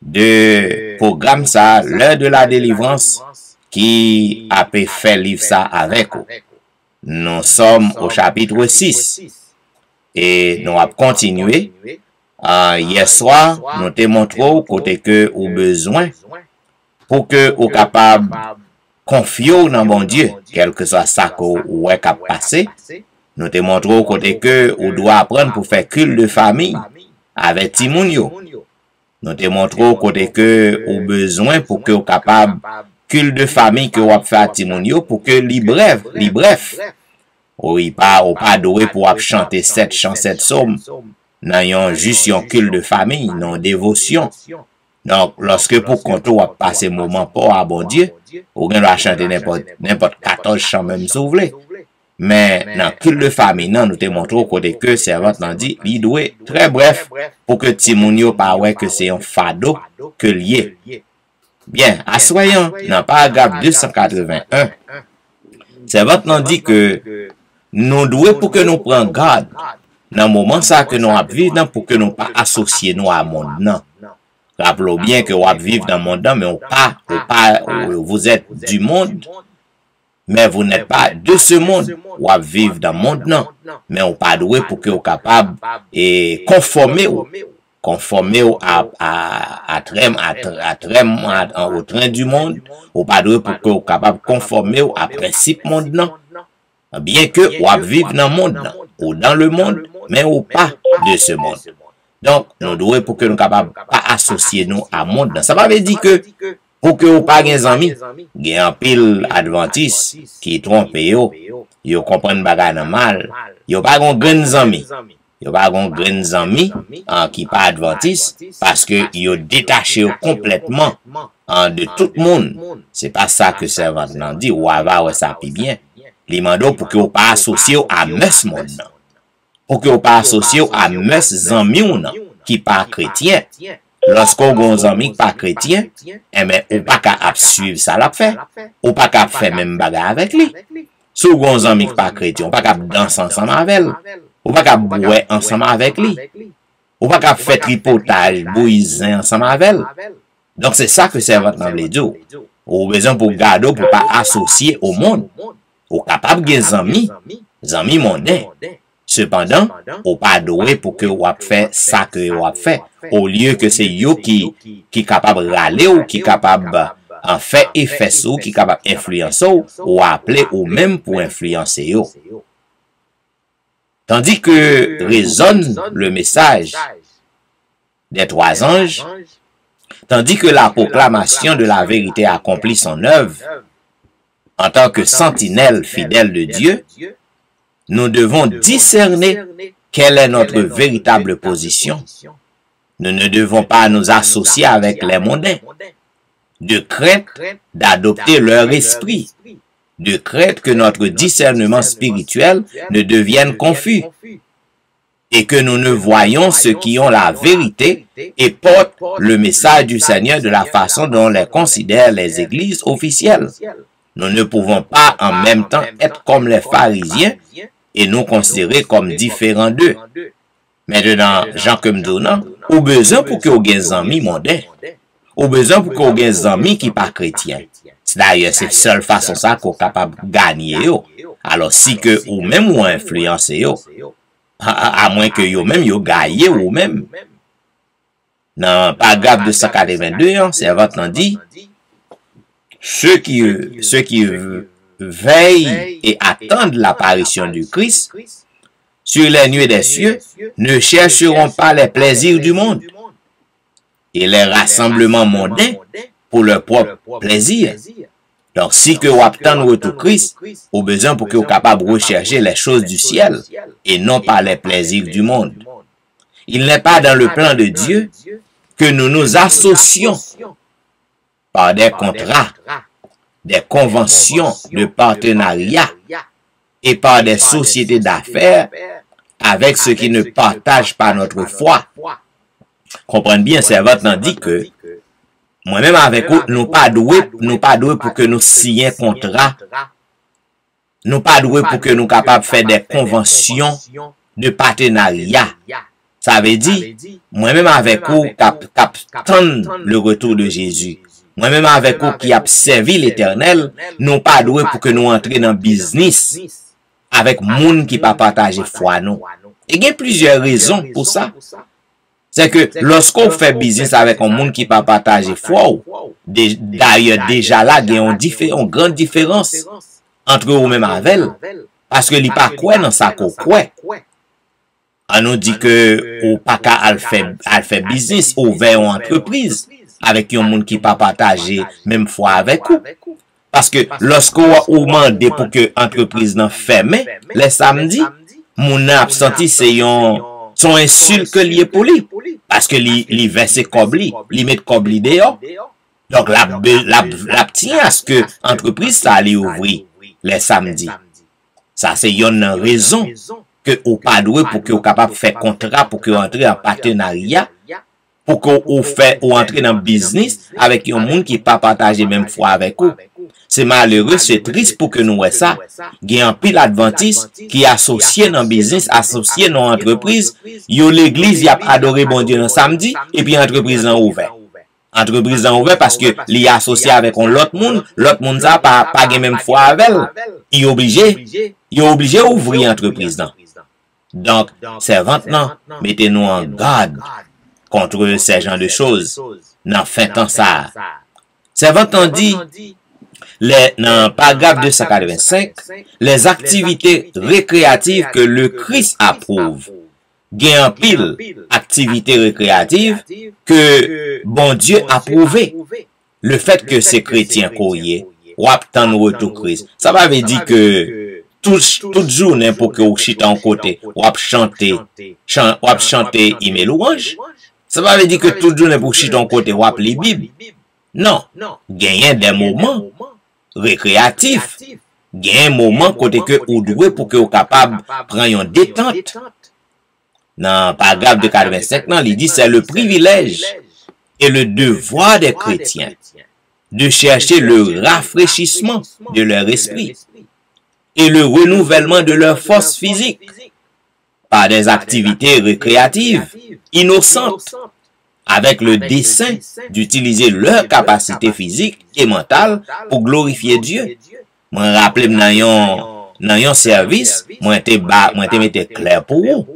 de programme ça, l'heure de la délivrance, qui a fait livre ça avec vous. Nous sommes au chapitre 6 et nous allons continuer. Hier soir, nous te montrons côté que vous besoin pour que vous capable confier dans bon Dieu, quel que soit ça que vous êtes passé. Nous te montrons côté que vous doit apprendre pour faire culte de famille avec Timounio. Nous te montrons côté que vous besoin pour que vous capable culte de famille que vous fait à Timounio pour que li bref. Oui, pas doué pour chanter 7 chants, 7 psaumes. N'ayant juste un culte de famille, non dévotion. Donc, lorsque pour compter ou passer moment pour à bon Dieu, ou bien doit chanter n'importe 14 chants même si vous voulez. Mais dans culte de famille, non, nous te montrons côté que servante n'a dit, il doit très bref pour que Timounio pas ouais que c'est un fado que lié. Bien, assoyons dans paragraphe 281, servante n'a dit que nous devons pour que nous prenions garde dans le moment ça que nous vivons pour que nous pas associer nous à monde non. Rappelons bien que vous vivez dans le monde mais vous êtes du monde mais vous n'êtes pas de ce monde. Vous vivez dans le monde non mais on pas doué pour que vous capable et conformer au train du monde, ou pas doué pour que vous capable conformer au principe monde non. Bien que vous vivez dans le monde ou dans le monde, mais ou pas de ce monde. Donc, nous devons pour que nous capables pas associer nous à monde. Ça veut dire que pour que vous pas des amis, il y a un pile adventiste qui trompe yo comprennent bagay nan mal, yo pas gon grands amis. Yo pas gon grands amis qui pas adventiste parce que yo détaché complètement de tout le monde. C'est pas ça que servant nan dit ou va ça pi bien. Li mando pour que vous pas associé à mes monde nan. Pour que vous pas associé à mes amis ou nan qui pas chrétien. Lorsqu'on gon amis pas chrétien, eh ben ou pas capable suivre ça l'a fait. Ou pas capable faire même bagarre avec lui. Si vous gon amis pas chrétien, ou pas capable danser ensemble avec elle. Ou pas capable boire ensemble avec lui. Ou pas capable faire tripotage, bouiser ensemble avec elle. Donc c'est ça que servant nan vle dire. Ou besoin pour garder pour pas associer au monde. Ou capable des amis mondains. Cependant, ou pas doué pour que ou fait ça que ou fait au lieu que c'est yo qui capable râler ou qui capable en fait effet sous qui capable influencer ou appeler ou même pour influencer yo. Tandis que résonne le message des trois anges, tandis que la proclamation de la vérité accomplit son œuvre en tant que sentinelle fidèle de Dieu, nous devons discerner quelle est notre véritable position. Nous ne devons pas nous associer avec les mondains, de crainte d'adopter leur esprit, de crainte que notre discernement spirituel ne devienne confus, et que nous ne voyions ceux qui ont la vérité et portent le message du Seigneur de la façon dont les considèrent les églises officielles. Nous ne pouvons pas en même temps être comme les pharisiens et nous considérer comme différents d'eux. Maintenant, Jean comme donnant, ou besoin pour que vous ayez des amis mondains, ou besoin pour que vous ayez des amis qui pas chrétiens. D'ailleurs, c'est la seule façon ça qu'on est capable de gagner. Alors, si que ou même ou influencer, à moins que vous même vous gagnez ou même. Dans le paragraphe 282, servant dit, ceux qui veillent et attendent l'apparition du Christ sur les nuées des cieux ne chercheront pas les plaisirs du monde et les rassemblements mondains pour leur propre plaisir. Donc, si que vous attendez tout Christ, vous avez besoin pour que vous soyez capable de rechercher les choses du ciel et non pas les plaisirs du monde. Il n'est pas dans le plan de Dieu que nous nous associons par des contrats, des conventions de partenariat et par des sociétés d'affaires avec ceux qui ne partagent pas notre foi. Comprenez bien, servant n'a dit que moi-même avec vous, nous pas doués pour que nous signions contrat. Nous pas doués pour que nous capables de faire des conventions de partenariat. Ça veut dire, moi-même avec vous, qu'attendre le retour de Jésus. Moi-même avec vous qui a servi l'Éternel, nous pas doués pour que nous entrions dans le business avec monde qui pas partager foi nous. Et il y a plusieurs raisons pour ça. C'est que lorsqu'on fait business avec un monde qui pas partager foi, d'ailleurs déjà là, il y a une grande différence entre vous-même avec elle. Parce que il pas quoi dans ça qu'on croit. On nous dit que ou pas qu'à faire business ou vers une entreprise avec un monde qui pas partager même foi avec vous. Parce que lorsqu'on demande pour que l'entreprise n'en ferme, les samedis, mon absenti c'est son insulte que lié pour lui. Parce que li verse kobli, li met kobli dehors. Donc la tient à ce que l'entreprise ça allait ouvrir les samedis. Ça c'est une raison que ou pas doué pour que vous capable de faire contrat pour que vous entrez en partenariat pour que vous entrer dans le business avec un monde qui pas partager même foi avec vous. C'est malheureux, c'est triste pour que nous voyons ça. Il y a un pile adventiste qui est associé dans le business, associé dans l'entreprise. Yo l'église, il a adoré bon Dieu le samedi, et puis l'entreprise est ouverte. Entreprise est ouverte parce que il est associé avec l'autre monde ça pas même foi avec elle. Il est obligé d'ouvrir l'entreprise. Donc, servante, non, mettez-nous en garde contre ces genres de choses. N'en fait ça. Servante, on dit, dans le paragraphe 285, les activités récréatives que le Christ approuve. Il y a un pile activités récréatives que bon Dieu a approuvé. Le fait que ces chrétiens courriers ou attendent retour Christ. Ça veut dire que toute journée pour que vous chitez en côté ou chanter email louange. Ça veut dire que toute journée pour chiter en côté ou lire Bible. Non. Gagner des moments récréatifs. Gagner un moment côté que vous devez pour que vous capable prendre une détente. Dans le paragraphe de 85, il dit c'est le privilège et le devoir des chrétiens de chercher le rafraîchissement de leur esprit et le renouvellement de leur force physique par des activités récréatives innocentes avec le dessein d'utiliser leur capacité physique et mentale pour glorifier Dieu. Je me rappelle dans un service, moi te mette clair pour vous.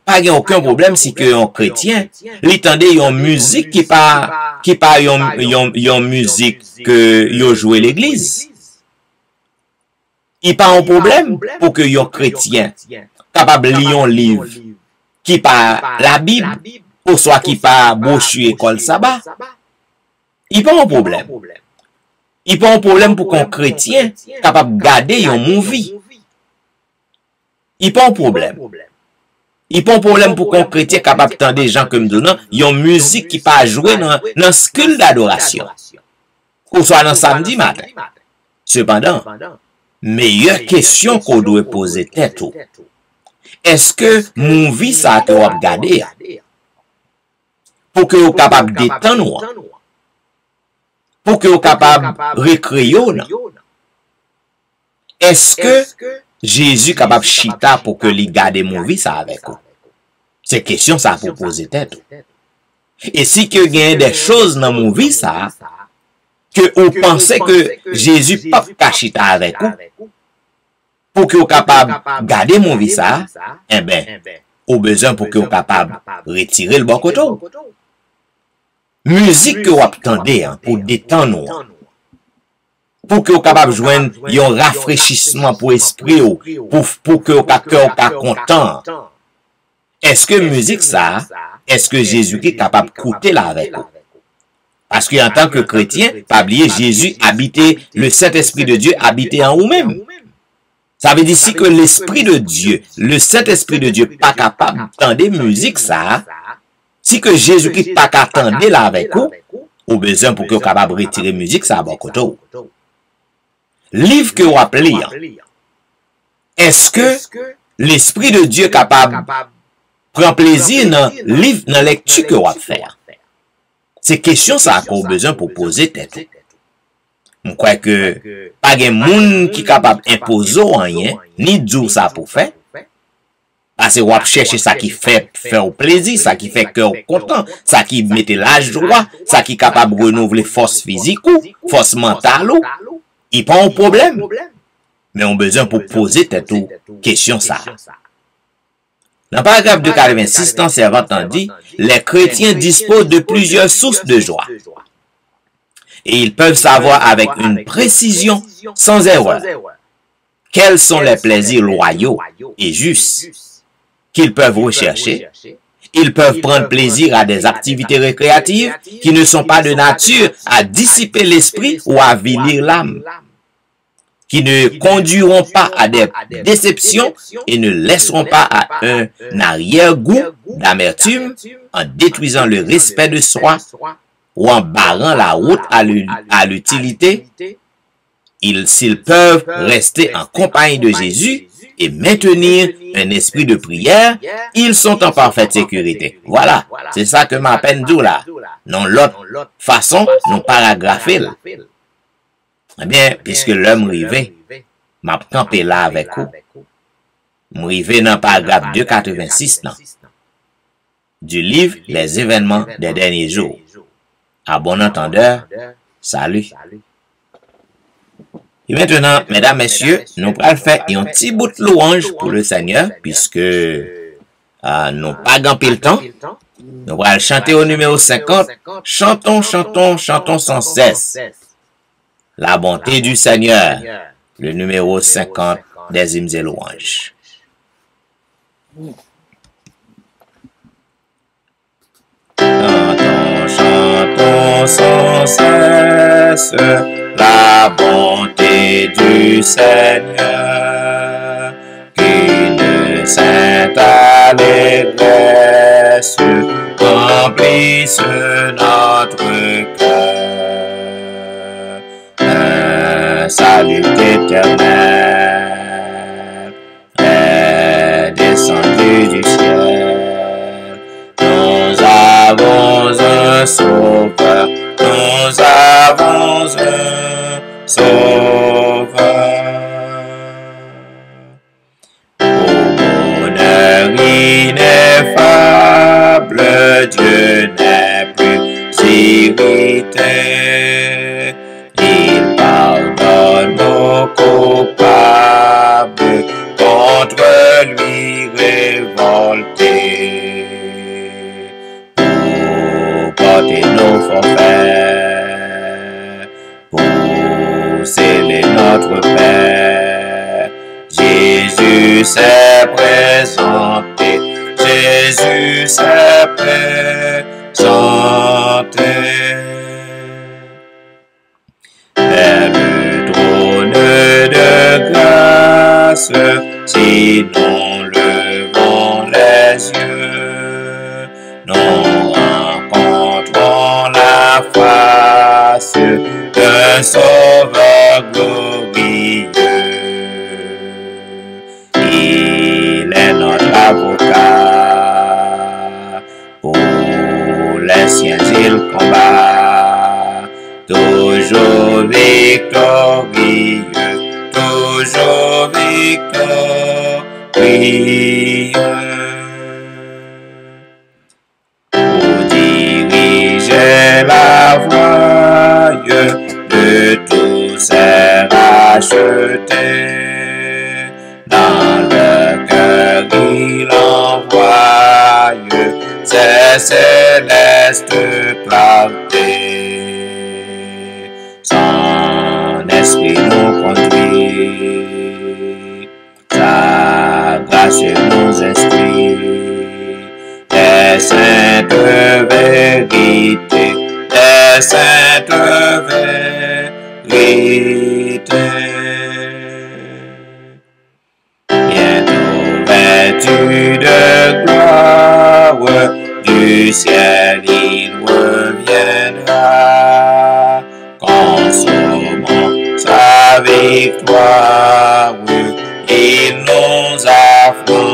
Pas aucun problème si que un chrétien, l'entendez une musique qui pas une musique que yo joué l'église. Il pas un problème pour que un chrétien capable lire un livre qui pas la Bible ou soit qui pas brochure école sabbat. Il pas un problème. Il pas un problème pour qu'un chrétien capable garder un movie. Il pas un problème. Il pas un problème pour qu'un chrétien capable d'entendre des gens comme donnant, une musique qui pas jouer dans ce culte d'adoration. Ou soit dans samedi matin. Cependant, meilleure question qu'on doit poser tête tout. Est-ce que mon vie ça que vous regardez pour que vous capable détendre, pour que vous capable récréer? Est-ce que Jésus capable chita pour que les garde mon vie ça avec vous? C'est question ça pour poser tête. Et si que il y a des choses dans mon vie ça que vous pensez que Jésus pas chita avec vous pour que vous capable garder mon vie ça, eh ben au besoin pour que vous capable retirer le bon côté. Musique que vous attendez pour détendre, pour que vous capable joindre un rafraîchissement pour esprit, pour que vous cœur content. Est-ce que musique ça, est-ce que Jésus est capable d'écouter là avec vous? Parce qu'en tant que chrétien, pas oublier Jésus habitait, le Saint-Esprit de Dieu habitait en vous-même. Ça veut dire si que l'Esprit de Dieu, le Saint-Esprit de Dieu pas capable d'entendre musique ça, si que Jésus-Christ pas capable d'entendre là avec vous, au besoin pour que vous capable de retirer musique ça à bon côté. Livre que vous appelez, est-ce que l'Esprit de Dieu est capable de prendre plaisir dans la lecture que vous faire? C'est question ça qu'on a besoin pour poser tête. Je crois que pas de monde qui est capable d'imposer rien, ni de dire ça pour faire. Parce que vous chercher ça qui fait faire plaisir, ça qui fait cœur content, ça qui mette l'âge droit, ça qui est capable de renouveler force physique ou force mentale. Il n'y a pas un problème. Mais on a besoin pour poser tête ou question ça. Dans le paragraphe 286, dans Servante on dit, les chrétiens disposent de plusieurs sources de joie. Et ils peuvent savoir avec une précision sans erreur quels sont les plaisirs loyaux et justes qu'ils peuvent rechercher. Ils peuvent prendre plaisir à des activités récréatives qui ne sont pas de nature à dissiper l'esprit ou à avilir l'âme, qui ne conduiront pas à des déceptions et ne laisseront pas à un arrière-goût d'amertume en détruisant le respect de soi ou en barrant la route à l'utilité. S'ils peuvent rester en compagnie de Jésus et maintenir un esprit de prière, ils sont en parfaite sécurité. Voilà, c'est ça que ma peine dit là. Non, l'autre façon, nous paragrapher. Eh bien, puisque l'homme rivé, m'a campé là avec vous, m'rivé dans paragraphe 286 là, du livre Les événements des derniers jours. À bon entendeur, salut. Et maintenant, mesdames, messieurs, nous allons faire un petit bout de louange pour le Seigneur, puisque nous pas gampé le temps. Nous allons chanter au numéro 50. Chantons, chantons, chantons sans cesse. La bonté du Seigneur. Le numéro 50 des hymnes et louanges. Chantons, chantons sans cesse la bonté du Seigneur, qu'une sainte allégresse remplisse notre cœur. Un salut éternel est descendu du ciel. Nous avons un sauveur, nous avons un sauveur. Au bonheur ineffable, Dieu n'est plus irrité. Il pardonne nos coupables, contre lui révoltés. Pour porter nos forfaits, pour sceller notre paix, Jésus s'est présenté, Jésus s'est présenté. Vers le trône de grâce, si nous levons les yeux, nous rencontrons la face d'un sauveur glorieux. Il est notre avocat, pour les siens il combat, toujours victorieux, toujours victorieux. Pour diriger la voie de tous ces rachetés, dans le cœur il envoie ses célestes clartés. Son esprit nous conduit, sa grâce nous instruit, des saintes vérités, des saintes vérités. Bientôt vêtu de gloire, du ciel il reviendra, consommant sa victoire, il nous affranchira.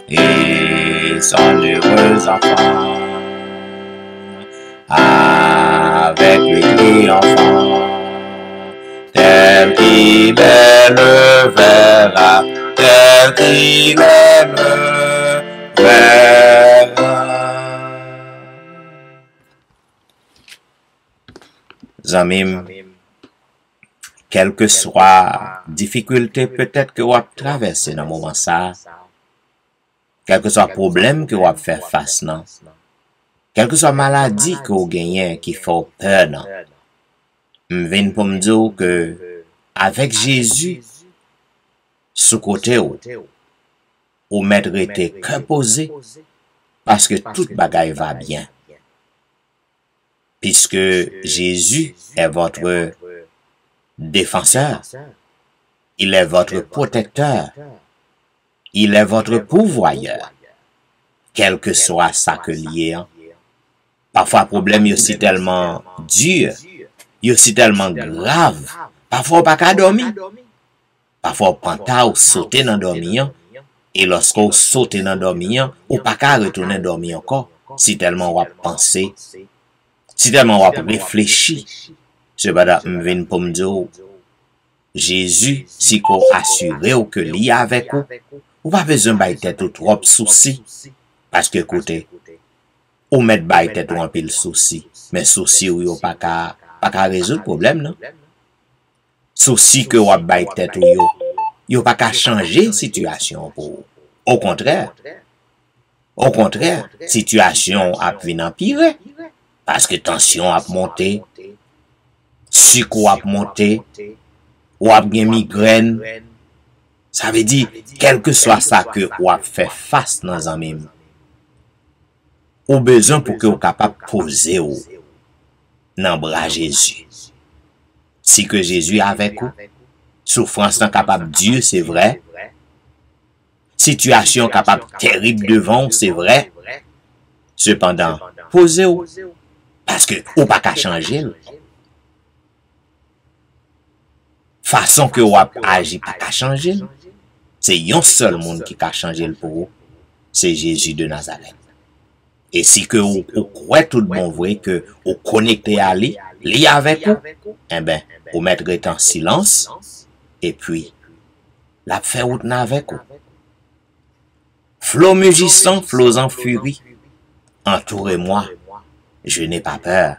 Et son heureux enfant, avec lui triomphant, tel qu'il est le verra, tel qu'il est le verra. Zamim, quelle que soit difficulté peut-être que vous avez traversé dans le moment ça, quel que soit problème que vous avez fait face non, quelle que soit maladie que vous gagnez qui fait peur non, je viens pour me dire que avec Jésus sous côté ou mettre été que posé parce que toute bagaille va bien, puisque Jésus est votre défenseur, il est votre protecteur, il est votre pourvoyeur, quel que soit ça que lié. Parfois, problème est aussi tellement dur, est aussi tellement grave. Parfois, on pas qu'à dormir. Parfois, on panta ou sauter dans dormir, et lorsqu'on saute dans dormir, on pas qu'à retourner dormir encore, si tellement on va penser, Si tellement on a réfléchi, cependant, je viens pour me dire, Jésus, si qu'on assure que l'y avec vous, ou pas besoin de tête ou trop souci. Parce que, écoutez, ou mettre bail tête ou un pile souci. Mais souci ou yo pas qu'à résoudre le problème, non? Souci que ou a bail tête ou yo pas qu'à changer situation pour vous. Au contraire, situation a pu empirer. Parce que tension a monté, sucre a monté, ou a bien migraine. Ça veut dire, quel que soit ça que ou a fait face dans un même, ou besoin pour que vous capable de poser ou dans bras Jésus. Si que Jésus est avec vous, souffrance non capable Dieu, c'est vrai. Situation capable terrible devant, c'est vrai. Cependant, posez-vous. Parce que ou pas qu'à changer. Façon que ou agit pas qu'à changer. C'est un seul monde qui a changé pour vous. C'est Jésus de Nazareth. Et si que vous croyez tout le monde vrai que vous connectez à lui, lui avec vous, eh ben, vous mettrez en silence, et puis, la fait route avec vous. Flots mugissant, flots en furie, entourez-moi, je n'ai pas peur.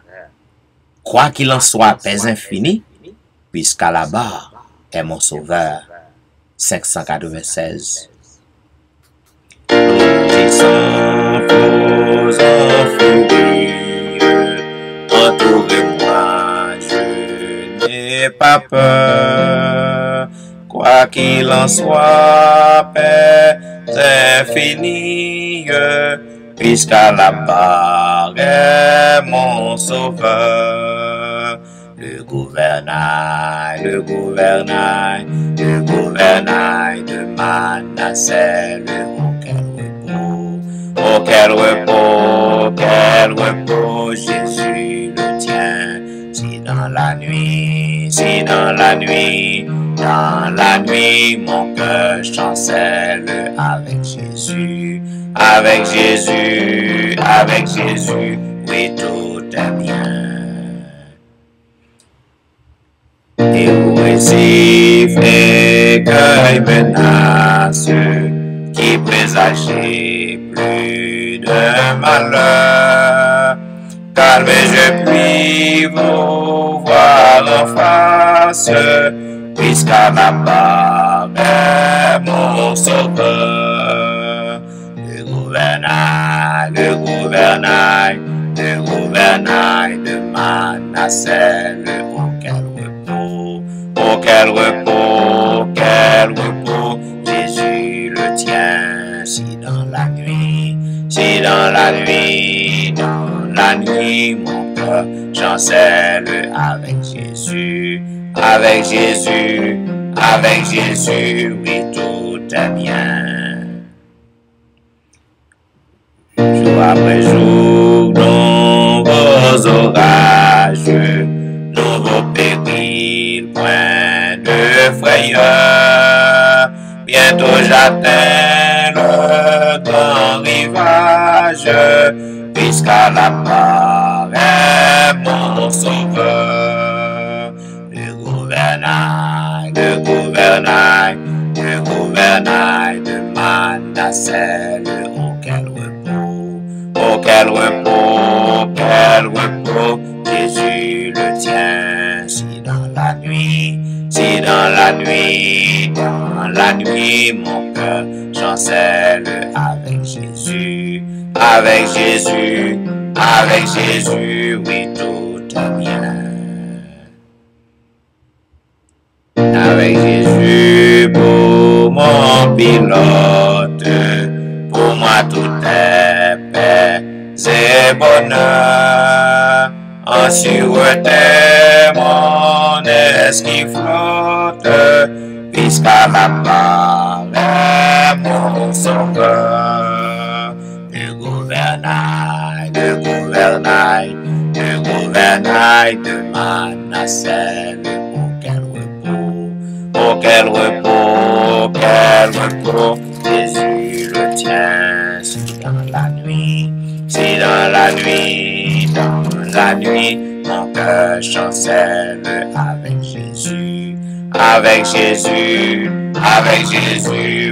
Quoi qu'il en soit, paix infinie, puisqu'à la barre est mon sauveur. 596. Flots en furie, entourez-moi, je n'ai pas peur. Quoi qu'il en soit, paix infinie, puisqu'à la barre est mon sauveur. Le gouvernail de Manassé, quel repos, Jésus le tient. Si dans la nuit, mon cœur chancelle avec Jésus, oui, tout est bien. Et où récif et cueille menace, qui présageait plus de malheur. Calme, je puis vous voir en face, puisqu'à la barre est mon sauveur. Le gouvernail de Manassé, quel repos, Jésus le tient. Si dans la nuit, mon cœur chancelle avec Jésus, oui, tout est bien. Jour après jour, dans vos orages, nouveaux périls, point de frayeur. Bientôt j'atteins le grand rivage, puisqu'à la barre est mon sauveur. Le gouvernail de Manassé, quel repos, Jésus le tient. Si dans la nuit, mon cœur chancelle avec Jésus, oui, tout est bien. Avec Jésus pour mon pilote, pour moi tout est paix et bonheur. En sûreté, mon esprit flotte, puisqu'à la barre est mon sauveur. Le gouvernail de Manassé, quel repos, Jésus le tient. Si dans la nuit, la nuit, mon cœur chancelle avec Jésus. Avec Jésus,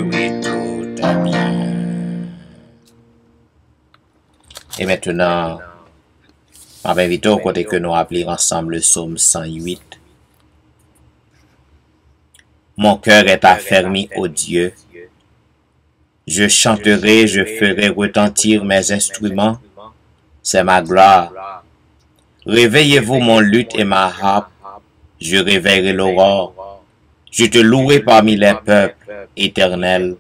oui, tout est bien. Et maintenant, on va inviter au côté que nous rappelons ensemble le psaume 108. Mon cœur est affermi au Dieu. Je chanterai, je ferai retentir mes instruments. C'est ma gloire. Réveillez-vous mon luth et ma harpe. Je réveillerai l'aurore. Je te louerai parmi les peuples, Éternel.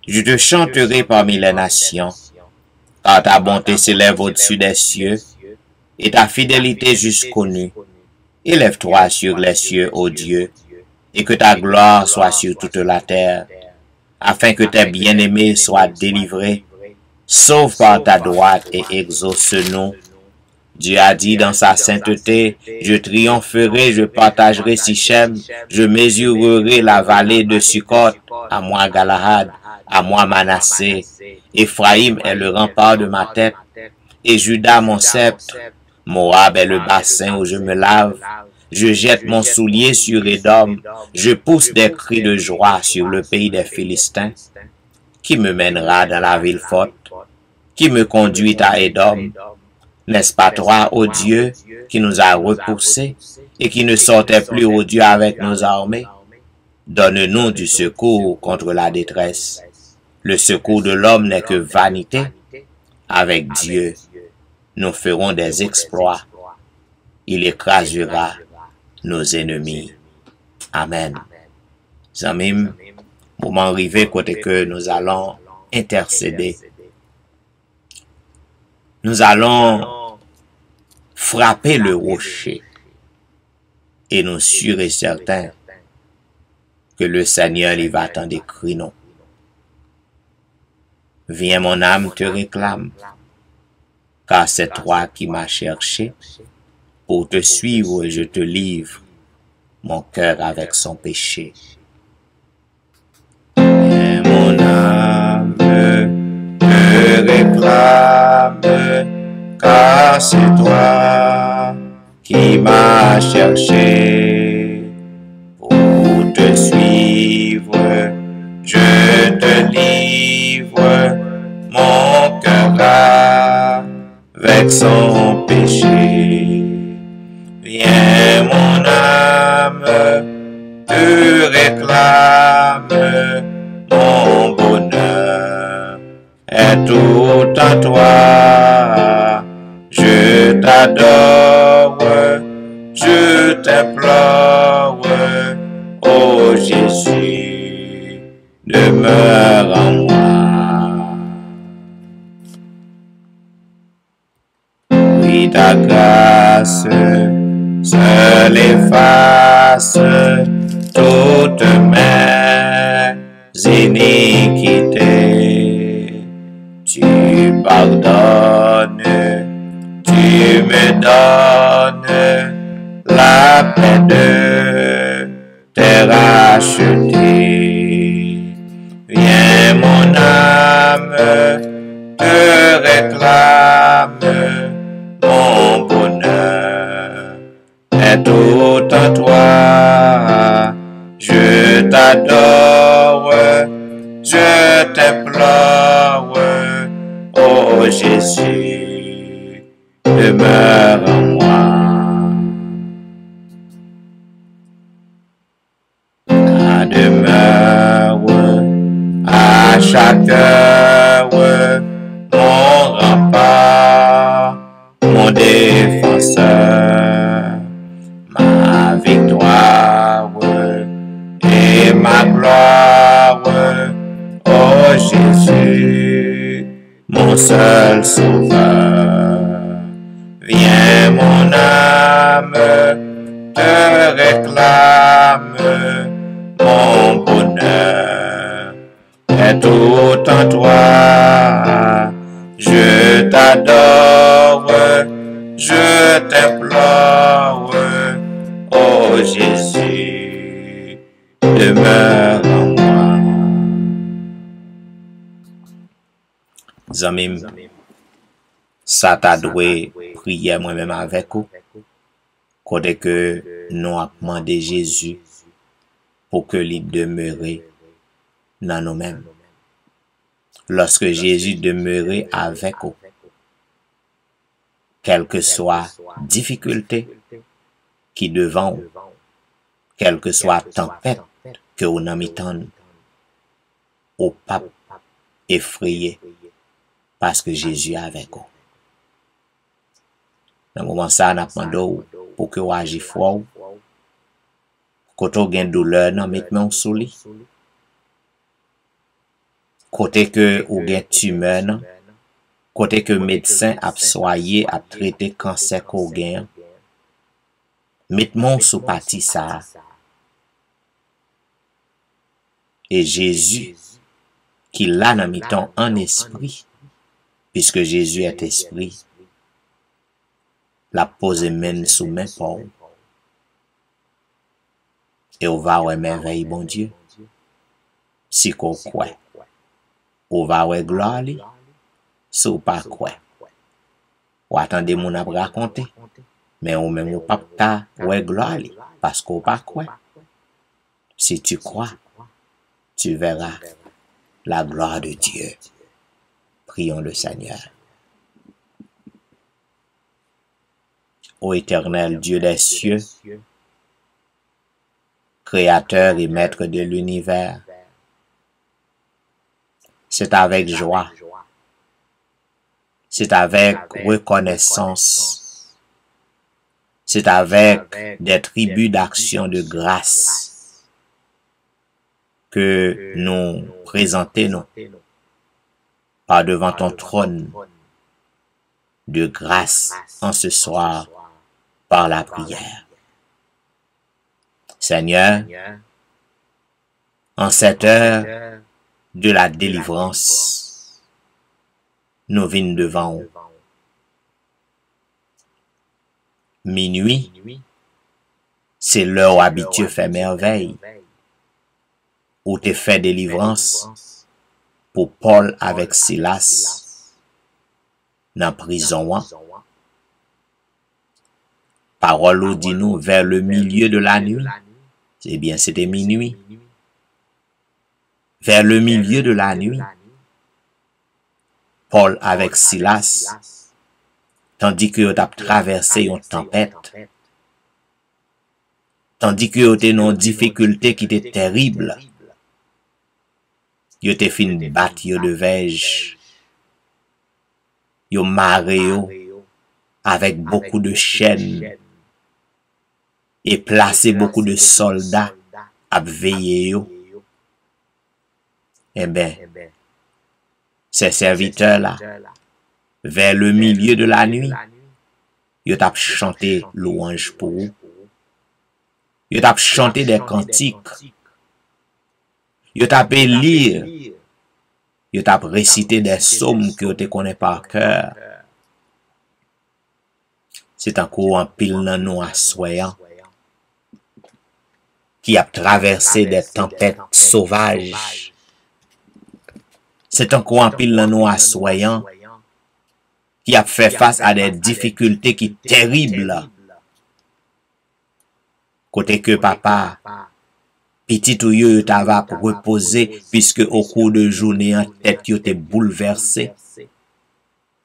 Je te chanterai parmi les nations. Car ta bonté s'élève au-dessus des cieux, et ta fidélité jusqu'aux nues. Élève-toi sur les cieux, ô Dieu, et que ta gloire soit sur toute la terre, afin que tes bien-aimés soient délivrés. Sauve par ta droite et exauce-nous. Dieu a dit dans sa sainteté, je triompherai, je partagerai Sichem, je mesurerai la vallée de Sukkot, à moi Galahad, à moi Manassé. Éphraïm est le rempart de ma tête, et Juda mon sceptre. Moab est le bassin où je me lave. Je jette mon soulier sur Édom, je pousse des cris de joie sur le pays des Philistins. Qui me mènera dans la ville forte? Qui me conduit à Édom? N'est-ce pas toi, ô Dieu, qui nous a repoussés et qui ne sortait plus, ô Dieu, avec nos armées? Donne-nous du secours contre la détresse. Le secours de l'homme n'est que vanité. Avec Dieu, nous ferons des exploits. Il écrasera nos ennemis. Amen. Zamim, moment arrivé côté que nous allons intercéder. Nous allons frapper le rocher et nous sûrs et certains que le Seigneur il va attendre des cris non. Viens mon âme te réclame, car c'est toi qui m'as cherché. Pour te suivre, je te livre mon cœur avec son péché. Viens mon âme te réclame, car c'est toi qui m'as cherché. Pour te suivre, je te livre mon cœur avec son péché. Viens mon âme, te réclame, mon bonheur est tout en toi. Je t'adore, je t'implore, ô Jésus, demeure en moi. Oui, ta grâce seule efface toutes mes iniquités. Tu pardonnes, tu me donnes la paix de te racheter. Viens mon âme, te réclame, mon bonheur est tout en toi. Je t'adore, je t'implore, ô Jésus, demeure en moi. Ta demeure à chaque heure, mon rempart, mon défenseur, ma victoire et ma gloire, ô Jésus, mon seul sauveur. Viens mon âme, te réclame, mon bonheur est tout en toi. Je t'adore, je t'implore, ô Jésus, demeure en moi. Zamim, ça t'a doué prier moi-même avec vous, côté que nous avons demandé Jésus pour que il demeure dans nous-mêmes. Lorsque Jésus demeurait avec vous, quelle que soit difficulté qui devant vous, quelle que soit tempête que vous n'avez au pape effrayé, parce que Jésus est avec vous. Dans le moment ça, on a demandé pour que vous agissiez fort, quand vous avez une douleur, non, mettez-moi sous lit. Côté que vous avez une tumeur, non, côté que le médecin a soigné, a traité cancer que vous avez, mettez-moi sous partie ça. Et Jésus, qui l'a dans mi-temps en esprit, puisque Jésus est esprit, la pose main sous main pour et on va ouais merveille bon Dieu. Si qu'on croit, on va ouais gloire li, si on pas croit. Ou attendez mon ap raconter, mais on même ou pas ta ouais gloire li, parce qu'on pas croit. Si tu crois, tu verras la gloire de Dieu. Prions le Seigneur. Ô éternel Dieu des cieux, Créateur et Maître de l'univers, c'est avec joie, c'est avec reconnaissance, c'est avec des tribus d'action de grâce que nous présentons par devant ton trône de grâce en ce soir par la prière. Seigneur, en cette heure de la délivrance, nous venons devant vous. Minuit, c'est l'heure où habitué fait merveille, où tu fait délivrance pour Paul avec Silas dans la prison. Parole dit nous vers le milieu de la nuit. Eh bien, c'était minuit. Vers le milieu de la nuit, Paul avec Silas, tandis que vous avez traversé une tempête, tandis que vous avez une difficulté qui était terrible, vous avez fini de battre de veige, vous avez marré avec beaucoup de chaînes, et placé beaucoup de soldats à veiller. Eh bien, ces serviteurs-là, vers le milieu de la nuit, ils ont chanté louange pour vous. Ils ont chanté des cantiques. Ils ont lire. Ils ont récité des psaumes que vous connaissez par cœur. C'est encore un pile dans nous assoyant qui a traversé des tempêtes sauvages. C'est encore un pile dans nous assoyant qui a fait face à des difficultés qui terribles. Côté que papa, petit ou yo t'ava reposé puisque au cours de journée en tête yo t'es bouleversé.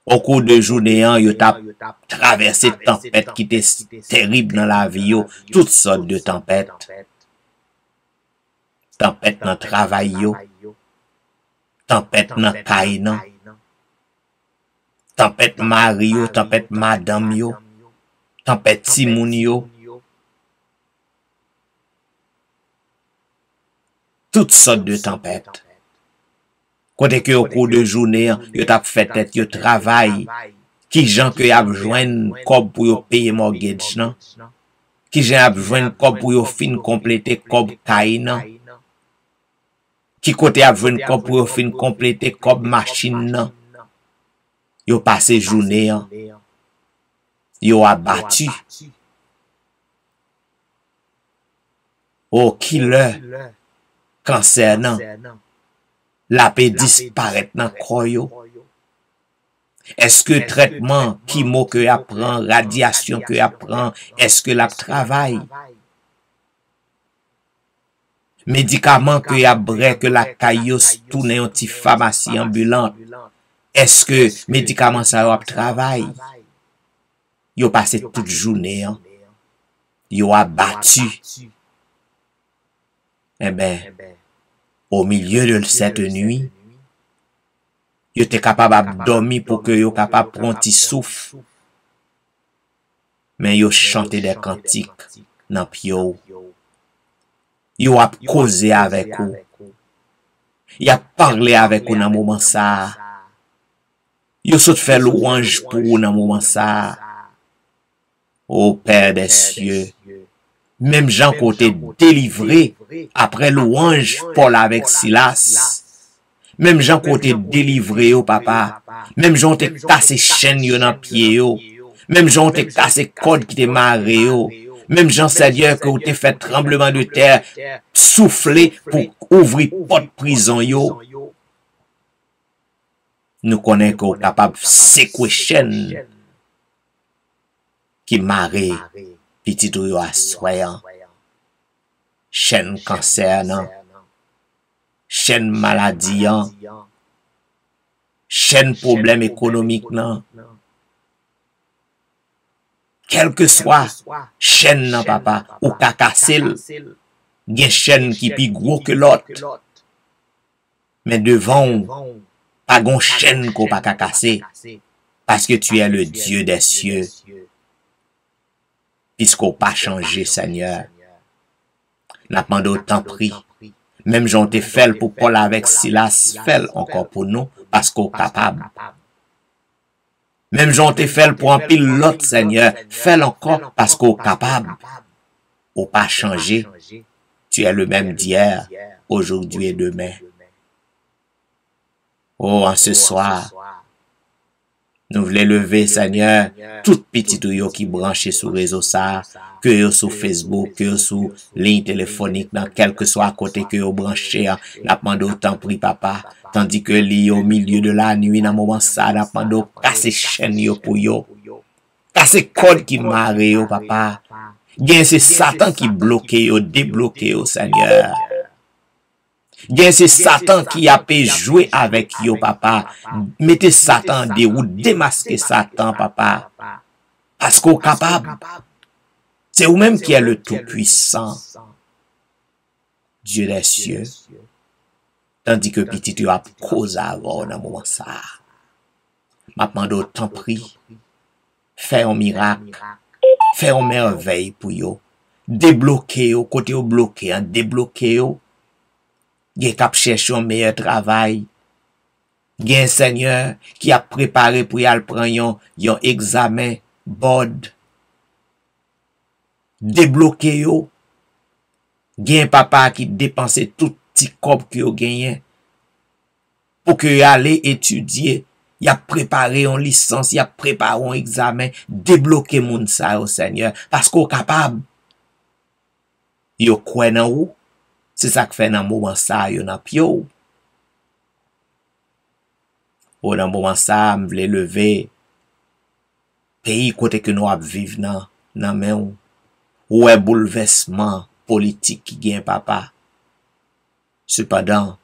Au cours de journée yo t'a traversé tempête qui était terrible dans la vie yo, toutes sortes de tempêtes. Tempête dans travail yo, tempête dans kay nan, tempête mari yo, tempête madame yo, tempête timoun yo. Toutes sortes de tempêtes. Côté que au cours de journée, yo t'a fait tête, yo travail, qui gens que y a besoin comme pour yo payer mortgage nan, qui gens a besoin comme pour yo fin compléter comme kay nan, qui côté a besoin comme pour yo fin compléter comme machine nan. Yo passé journée, yo abattu. Oh killer, cancer nan, la paix disparaît dans corps yo. Est-ce que traitement, chimo que apprend, radiation que apprend, est-ce que la travaille? Médicaments que y a bré que la caillou tourne en petit pharmacie ambulante. Est-ce que médicaments ça a travail? Yo passé toute journée, hein? Yo abattu. Eh ben, au milieu de cette nuit, yo te capable de dormir pour que yo capable de prendre un petit souffle. Mais yo chanté des cantiques dans pio. Yo a causé avec vous. Il a parlé avec vous dans moment ça. Yo saute fait louange pour vous dans moment ça. Ô Père des cieux, même Jean côté délivré après louange Paul avec Silas. Même Jean côté délivré au papa. Même Jean te cassé chaîne yo dans pied yo. Même Jean te cassé corde qui te marré yo. Même Jean Seigneur que vous te fait tremblement de terre souffler pour ouvrir porte prison yo. Nous connaissons que vous capable secouer chaîne qui marre petit yo assoyant. Chaîne cancer non. Chaîne maladie, chaîne problème économique, non. Quel que soit chaîne, non, papa, ou cacassel, il y a chaîne qui est plus gros que l'autre. Mais devant, pas gon chaîne qu'on pas casser, parce que tu es le Dieu des cieux, puisqu'on pas changé, Seigneur. N'a pas d'autant pris. Même j'en t'ai fait pour Paul avec Silas, fait encore pour nous, parce qu'on est capable. Même j'en t'ai fait pour un pilote, Seigneur, fait encore parce qu'on est capable. Ou pas changé. Tu es le même d'hier, aujourd'hui et demain. Oh, en ce soir, nous voulons lever, Seigneur, tout petit yo qui branché sur réseau ça, que yo sur Facebook, que yo sur ligne téléphonique, dans quel que soit à côté que yo branché, n'a pas d'autant pris papa, tandis que li au milieu de la nuit, dans moment ça, n'a pas d'autant casser chaîne yo pour yo, casser code qui marre yo, papa, bien c'est Satan qui bloque yo, débloque yo, Seigneur. Bien c'est Satan qui a pu jouer avec yo, papa. Mettez Satan en déroute, démasquez Satan, papa. Parce qu'on est capable. C'est vous-même qui est le Tout-Puissant. Dieu des cieux. Tandis que petit tu as cause avant dans le moment ça. Maintenant d'autant prie. Fais un miracle. Fais un merveille pour yo. Débloquez yo, côté yo bloqué, débloquez yo. Gen kap cherche un meilleur travail. Gen Seigneur qui a préparé pour y aller prendre yon examen board. Débloqué yo. Gen papa qui dépense tout petit cob que yo gagné pour que y aller étudier. Y a préparé une licence, y a préparé un examen, débloquer moun sa au Seigneur parce qu'on capable. Yo kwen nan ou? C'est ça que fait dans le moment ça, yon a pio. Ou dans le moment ça, m'vle lever. Pays côté que nous vivons nan men ou est bouleversement politique qui gagne papa. Cependant,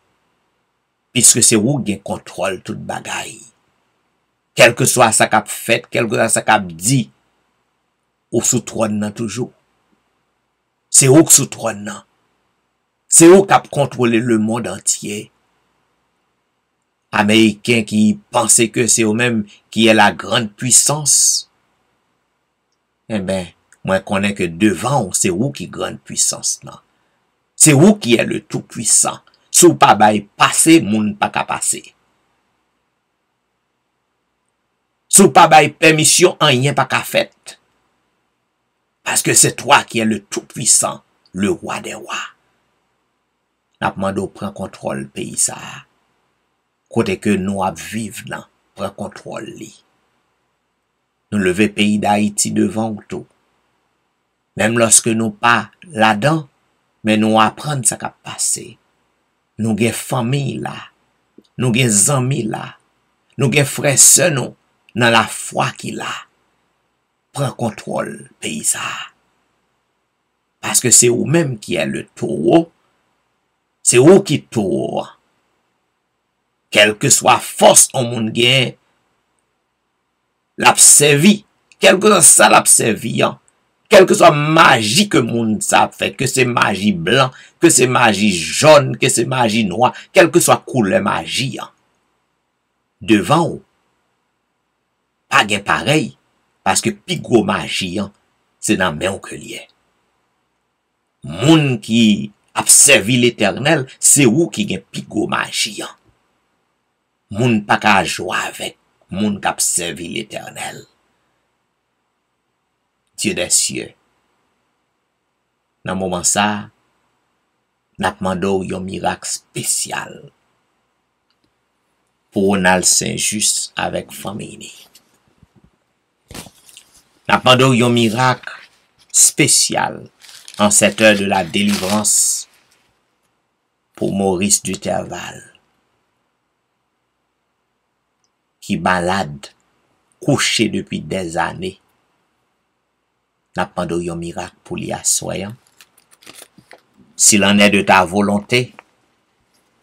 puisque c'est ou qui contrôle toute bagaille. Quel que soit ça qu'a fait, quel que soit ça qu'a dit, ou sous trône nan toujours. C'est ou sous trône nan. C'est eux qui contrôlent le monde entier. Américains qui pensaient que c'est eux-mêmes qui est la grande puissance. Eh ben, moi, je connais que devant, c'est eux qui grande puissance, non. C'est eux qui est le tout puissant. Sous pas bail passer, moun pas ka passer. Sous pas bail permission, rien pas ka fait. Parce que c'est toi qui es le tout puissant, le roi des rois. N'a demandé prend contrôle pays ça. Côté que nous à vivre là, prend contrôle li. Nous lever pays d'Haïti devant tout. Même lorsque nous pas là-dedans, mais nous apprendre ça qu'a passé. Nous gen famille là, nous gen amis là, nous gen frères sœurs nous dans la foi qu'il a, prend contrôle pays ça. Parce que c'est vous-même qui est le taureau, c'est vous qui taureau. Quelle que soit force en monde gain, l'abservi, quelle que soit ça l'abservi, quelle que soit magie que monde ça fait, que c'est magie blanc, que c'est magie jaune, que c'est magie noire, quelle que soit couleur magie, devant vous, pas gain pareil, parce que plus gros magie, c'est dans même que lié. Monde qui observe l'éternel, c'est vous qui gain plus gros magie. Moun pas qu'à jouer avec, moun qui observe l'éternel. Dieu des cieux. Dans le moment ça, n'a demandé un miracle spécial pour Ronald Saint-Just avec famille. N'a demandé un miracle spécial en cette heure de la délivrance pour Maurice Duterval, qui malade, couché depuis des années. N'a demandé un miracle pour lui assoyant. S'il en est de ta volonté,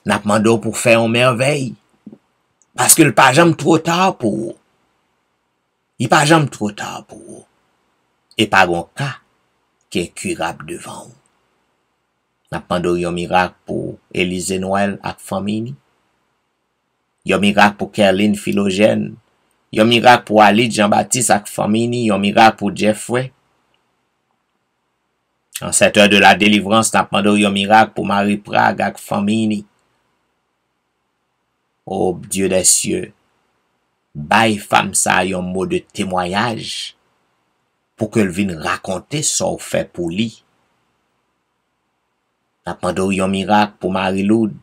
n'a demandé pour faire une merveille. Parce que le pas jamais trop tard pour vous. Il pas jamais trop tard pour vous. Et pas un cas qui est curable devant vous. N'a demandé un miracle pour Élisée Noël avec famille. Un miracle pour Kerline Philogène. Un miracle pour Ali Jean-Baptiste avec famille. Un miracle pour Jeffrey. En cette heure de la délivrance, n'a demandé un miracle pour Marie Prague avec famille. Oh Dieu des cieux, baille femme ça un mot de témoignage pour qu'elle vienne raconter son fait pour lui. N'a demandé un miracle pour Marie-Loud.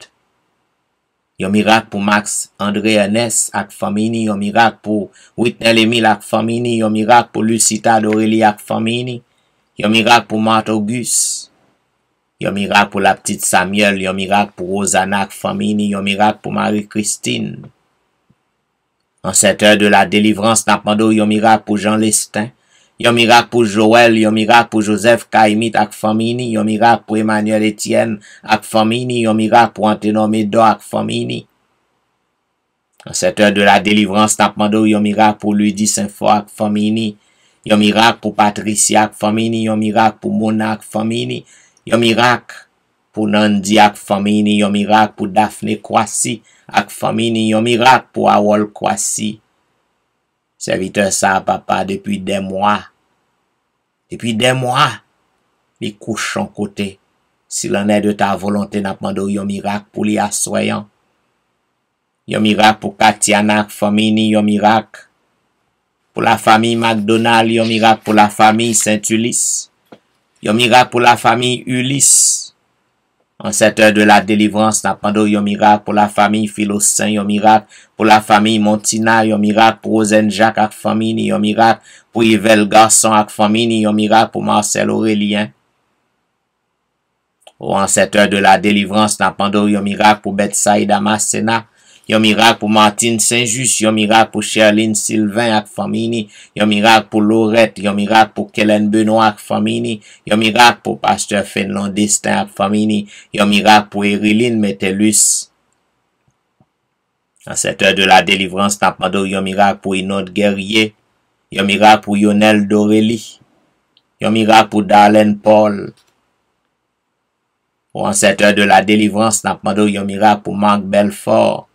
Un miracle pour Max André Ernest avec famille. Un miracle pour Whitney Emile avec famille. Un miracle pour Lucita d'Aurélie avec famille. Un miracle pour Marthe Auguste. Un miracle pour la petite Samuel. Un miracle pour Rosanna avec famille. Un miracle pour Marie-Christine. En cette heure de la délivrance, n'a demandé un miracle pour Jean Lestin. Un miracle pour Joël. Un miracle pour Joseph Kaimit avec famille. Un miracle pour Emmanuel Etienne avec famille. Un miracle pour Anténon Médor avec famille. En cette heure de la délivrance, n'a demandé un miracle pour Ludie Saint-Fort avec famille. Un miracle pour Patricia avec famille. Un miracle pour Mona avec famille. Un miracle pour Nandi avec famille. Un miracle pour Daphné Kwasi avec famille. Un miracle pour Awol Kwasi. Serviteur ça, papa, depuis des mois. Depuis des mois, les couches en côté. S'il en est de ta volonté, n'a demandé un miracle pour les assoyants. Un miracle pour Katiana avec famille. Un miracle pour la famille McDonald. Un miracle pour la famille Saint-Ulysse. Un miracle pour la famille Ulysse. En cette heure de la délivrance, n'a demandé un miracle pour la famille Philostin. Un miracle pour la famille Montina. Un miracle pour Rosen Jacques avec famille. Un miracle pour Yvel Garçon avec famille. Un miracle pour Marcel Aurélien. En cette heure de la délivrance, n'a demandé un miracle pour Betsaïda Masséna. Un miracle pour Martine Saint-Just. Un miracle pour Sherline Sylvain avec famille. Un miracle pour Laurette. Un miracle pour Kellen Benoît avec famille. Un miracle pour Pasteur Fénelon Destin avec famille. Un miracle pour Eriline Metellus. En cette heure de la délivrance, n'a demandé un miracle pour Inode Guerrier. Un miracle pour Yonel Dorélie. Un miracle pour Darlene Paul. En cette heure de la délivrance, n'a demandé un miracle pour Marc Belfort.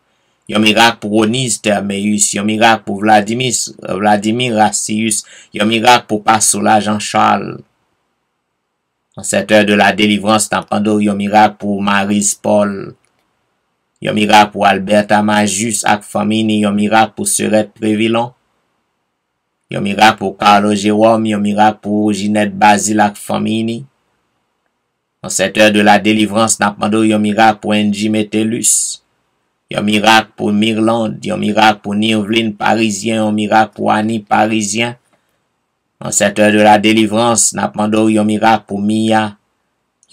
Un miracle pour Onise Termeus. Un miracle pour Vladimir Rassius. Un miracle pour Passola Jean-Charles. En cette heure de la délivrance, n'a demandé un miracle pour Maryse Paul. Un miracle pour Alberta Majus avec famille. Un miracle pour Serette Prévillon. Un miracle pour Carlo Jérôme. Un miracle pour Ginette Basile avec famille. En cette heure de la délivrance, n'a demandé un miracle pour Angie Metellus. Un miracle pour Mirland. Un miracle pour Nirvline Parisien. Un miracle pour Annie Parisien. En cette heure de la délivrance, n'a demandé un miracle pour Mia.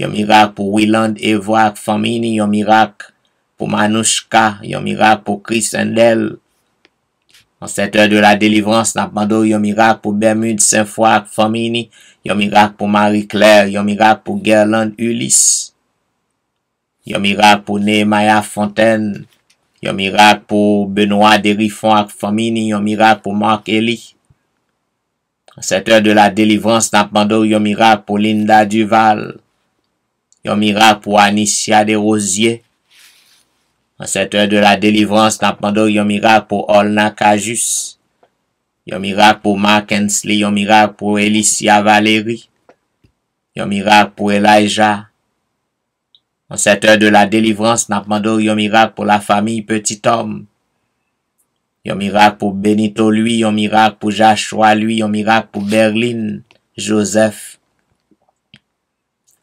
Un miracle pour Willand Evoa avec famille. Un miracle pour Manouchka. Un miracle pour Chris Endel. En cette heure de la délivrance, n'a demandé un miracle pour Bermude, Saint-Foy, famille, un miracle pour Marie-Claire, un miracle pour Guerlain Ulysse, un miracle pour Nehemiah Fontaine, un miracle pour Benoît Derifon, famille, un miracle pour Marc Elie. En cette heure de la délivrance, n'a demandé un miracle pour Linda Duval, un miracle pour Anicia Desrosiers. En cette heure de la délivrance, n'a demandé un miracle pour Olna Cajus. Un miracle pour Mark Hensley, un miracle pour Elicia Valérie. Un miracle pour Elijah. En cette heure de la délivrance, n'a demandé un miracle pour la famille Petit Homme. Un miracle pour Benito lui, un miracle pour Joshua lui, un miracle pour Berlin, Joseph.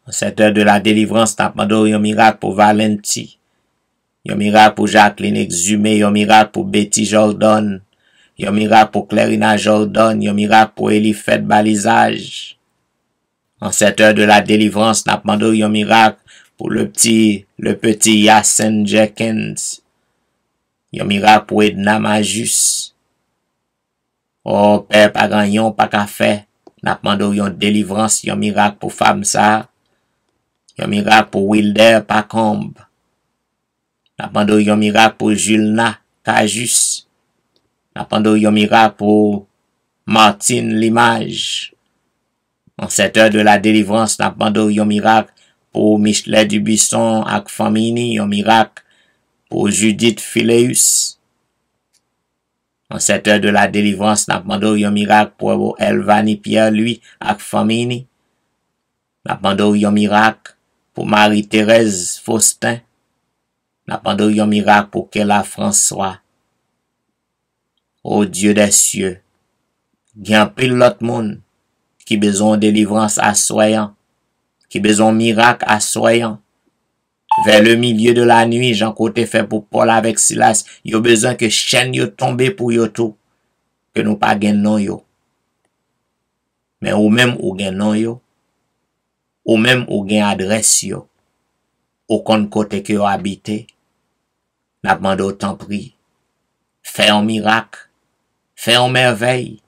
En cette heure de la délivrance, n'a demandé un miracle pour Valenti. Un miracle pour Jacqueline Exhumé, un miracle pour Betty Jordan, un miracle pour Clarina Jordan, un miracle pour Elifet Balisage. En cette heure de la délivrance, n'a demandé un miracle pour le petit Yassen Jenkins, un miracle pour Edna Majus. Oh, Père, pas gagnon, pas qu'à faire. N'a demandé une délivrance, un miracle pour Famsa, un miracle pour Wilder Pacombe. N'a demandé un miracle pour Julna Cajus. N'a demandé un miracle pour Martine Limage. En cette heure de la délivrance, n'a demandé un miracle pour Michelet Dubuisson ak famille, un miracle pour Judith Phileus. En cette heure de la délivrance, n'a demandé un miracle pour Elvani Pierre lui ak famille. N'a demandé un miracle pour Marie-Thérèse Faustin. N'a demandé un miracle pour Kela François. Ô Dieu des cieux, gen pile l'autre monde qui besoin de délivrance assoyant, qui besoin miracle assoyant. Vers le milieu de la nuit, Jean Côté fait pour Paul avec Silas, yo besoin que chaîne yo tombe pour yo tout, que nous pas gen non yo. Mais ou même ou gen non yo, ou même ou gen adresse yo, ou kon côté que yo habite, n'a demandé autant prix. Fais un miracle, fais un merveille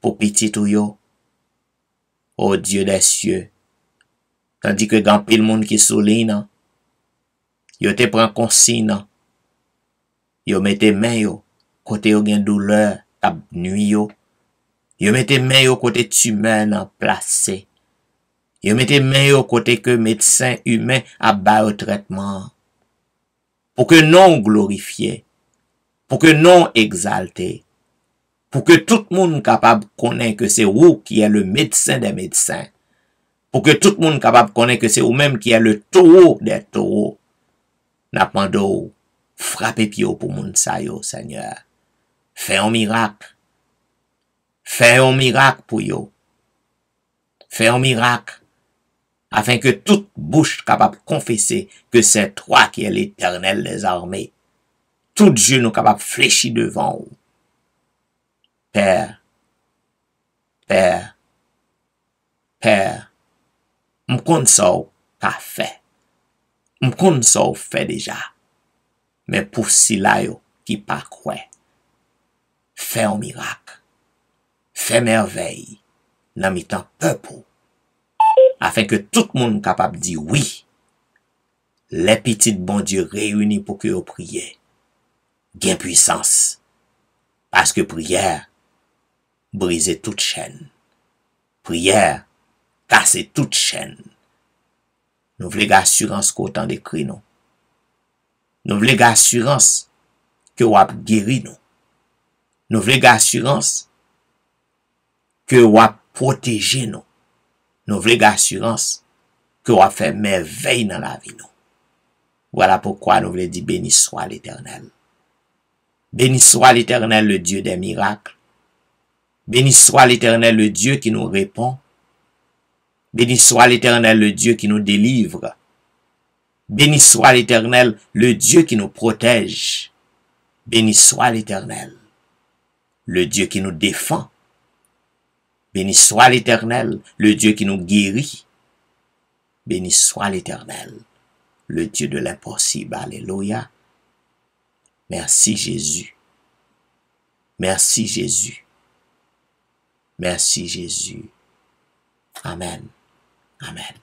pour petit ou yo. Ô Dieu des cieux, tandis que grand pile monde qui souligne, yo te prend consigne, yo mette main yo côté yo gen douleur k'ap nuit yo mette main yo côté tumeur nan placé, yo mette main yo côté que médecin humain a ba au traitement, pour que non glorifié, pour que non exalté, pour que tout le monde capable connaître que c'est vous qui est le médecin des médecins, pour que tout le monde capable connaître que c'est vous même qui est le taureau des taureaux. N'a pas frappez pied pour moun sa yo, Seigneur. Fais un miracle. Fais un miracle pour yo. Fais un miracle afin que toute bouche capable confesser que c'est toi qui es l'Éternel des armées. Tout genou capable fléchir devant vous. Père, Père, Père, m'konn sa ou ka fait. M'konn sa ou fait déjà. Mais pour si la yo qui pas croit, fais un miracle. Fais merveille dans mi-temps peuple. Afin que tout le monde capable de dire oui. Les petits bon Dieu réunis pour que vous priez. Gain puissance. Parce que prière, briser toute chaîne. Prière, casser toute chaîne. Nous voulons assurance qu'autant d'écrit nous. Nous voulons assurance que vous avez guéri nous. Nous voulons assurance que vous avez protégé nous. Nous voulons assurance que vous avez fait merveille dans la vie nous. Voilà pourquoi nous voulons dire béni soit l'Éternel. Béni soit l'Éternel, le Dieu des miracles. Béni soit l'Éternel, le Dieu qui nous répond. Béni soit l'Éternel, le Dieu qui nous délivre. Béni soit l'Éternel, le Dieu qui nous protège. Béni soit l'Éternel, le Dieu qui nous défend. Béni soit l'Éternel, le Dieu qui nous guérit. Béni soit l'Éternel, le Dieu de l'impossible. Alléluia. Merci Jésus. Merci Jésus. Merci Jésus. Amen. Amen.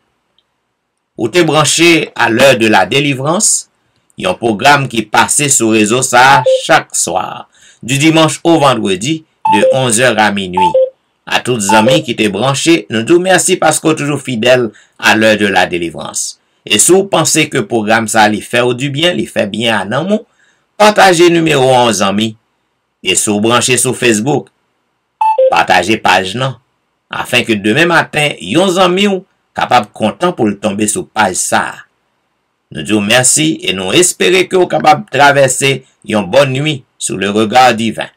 Ou te branché à l'heure de la délivrance, il y a un programme qui passait sur le réseau ça chaque soir, du dimanche au vendredi, de 11h à minuit. À tous les amis qui étaient branchés, nous disons merci parce qu'on est toujours fidèles à l'heure de la délivrance. Et si vous pensez que le programme ça lui fait du bien, lui fait bien à nous, partagez numéro 11 amis. Et si vous branchez sur Facebook, partagez page non, afin que demain matin, yon amis ou capable content pour le tomber sur page ça. Nous disons merci et nous espérons que vous capable de traverser une bonne nuit sous le regard divin.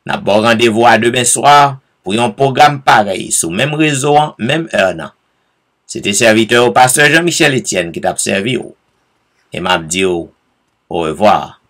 Nous avons rendez-vous à demain soir pour un programme pareil sur même réseau, même heure. C'était serviteur au pasteur Jean-Michel Etienne qui t'a servi. Et m'a dit au revoir.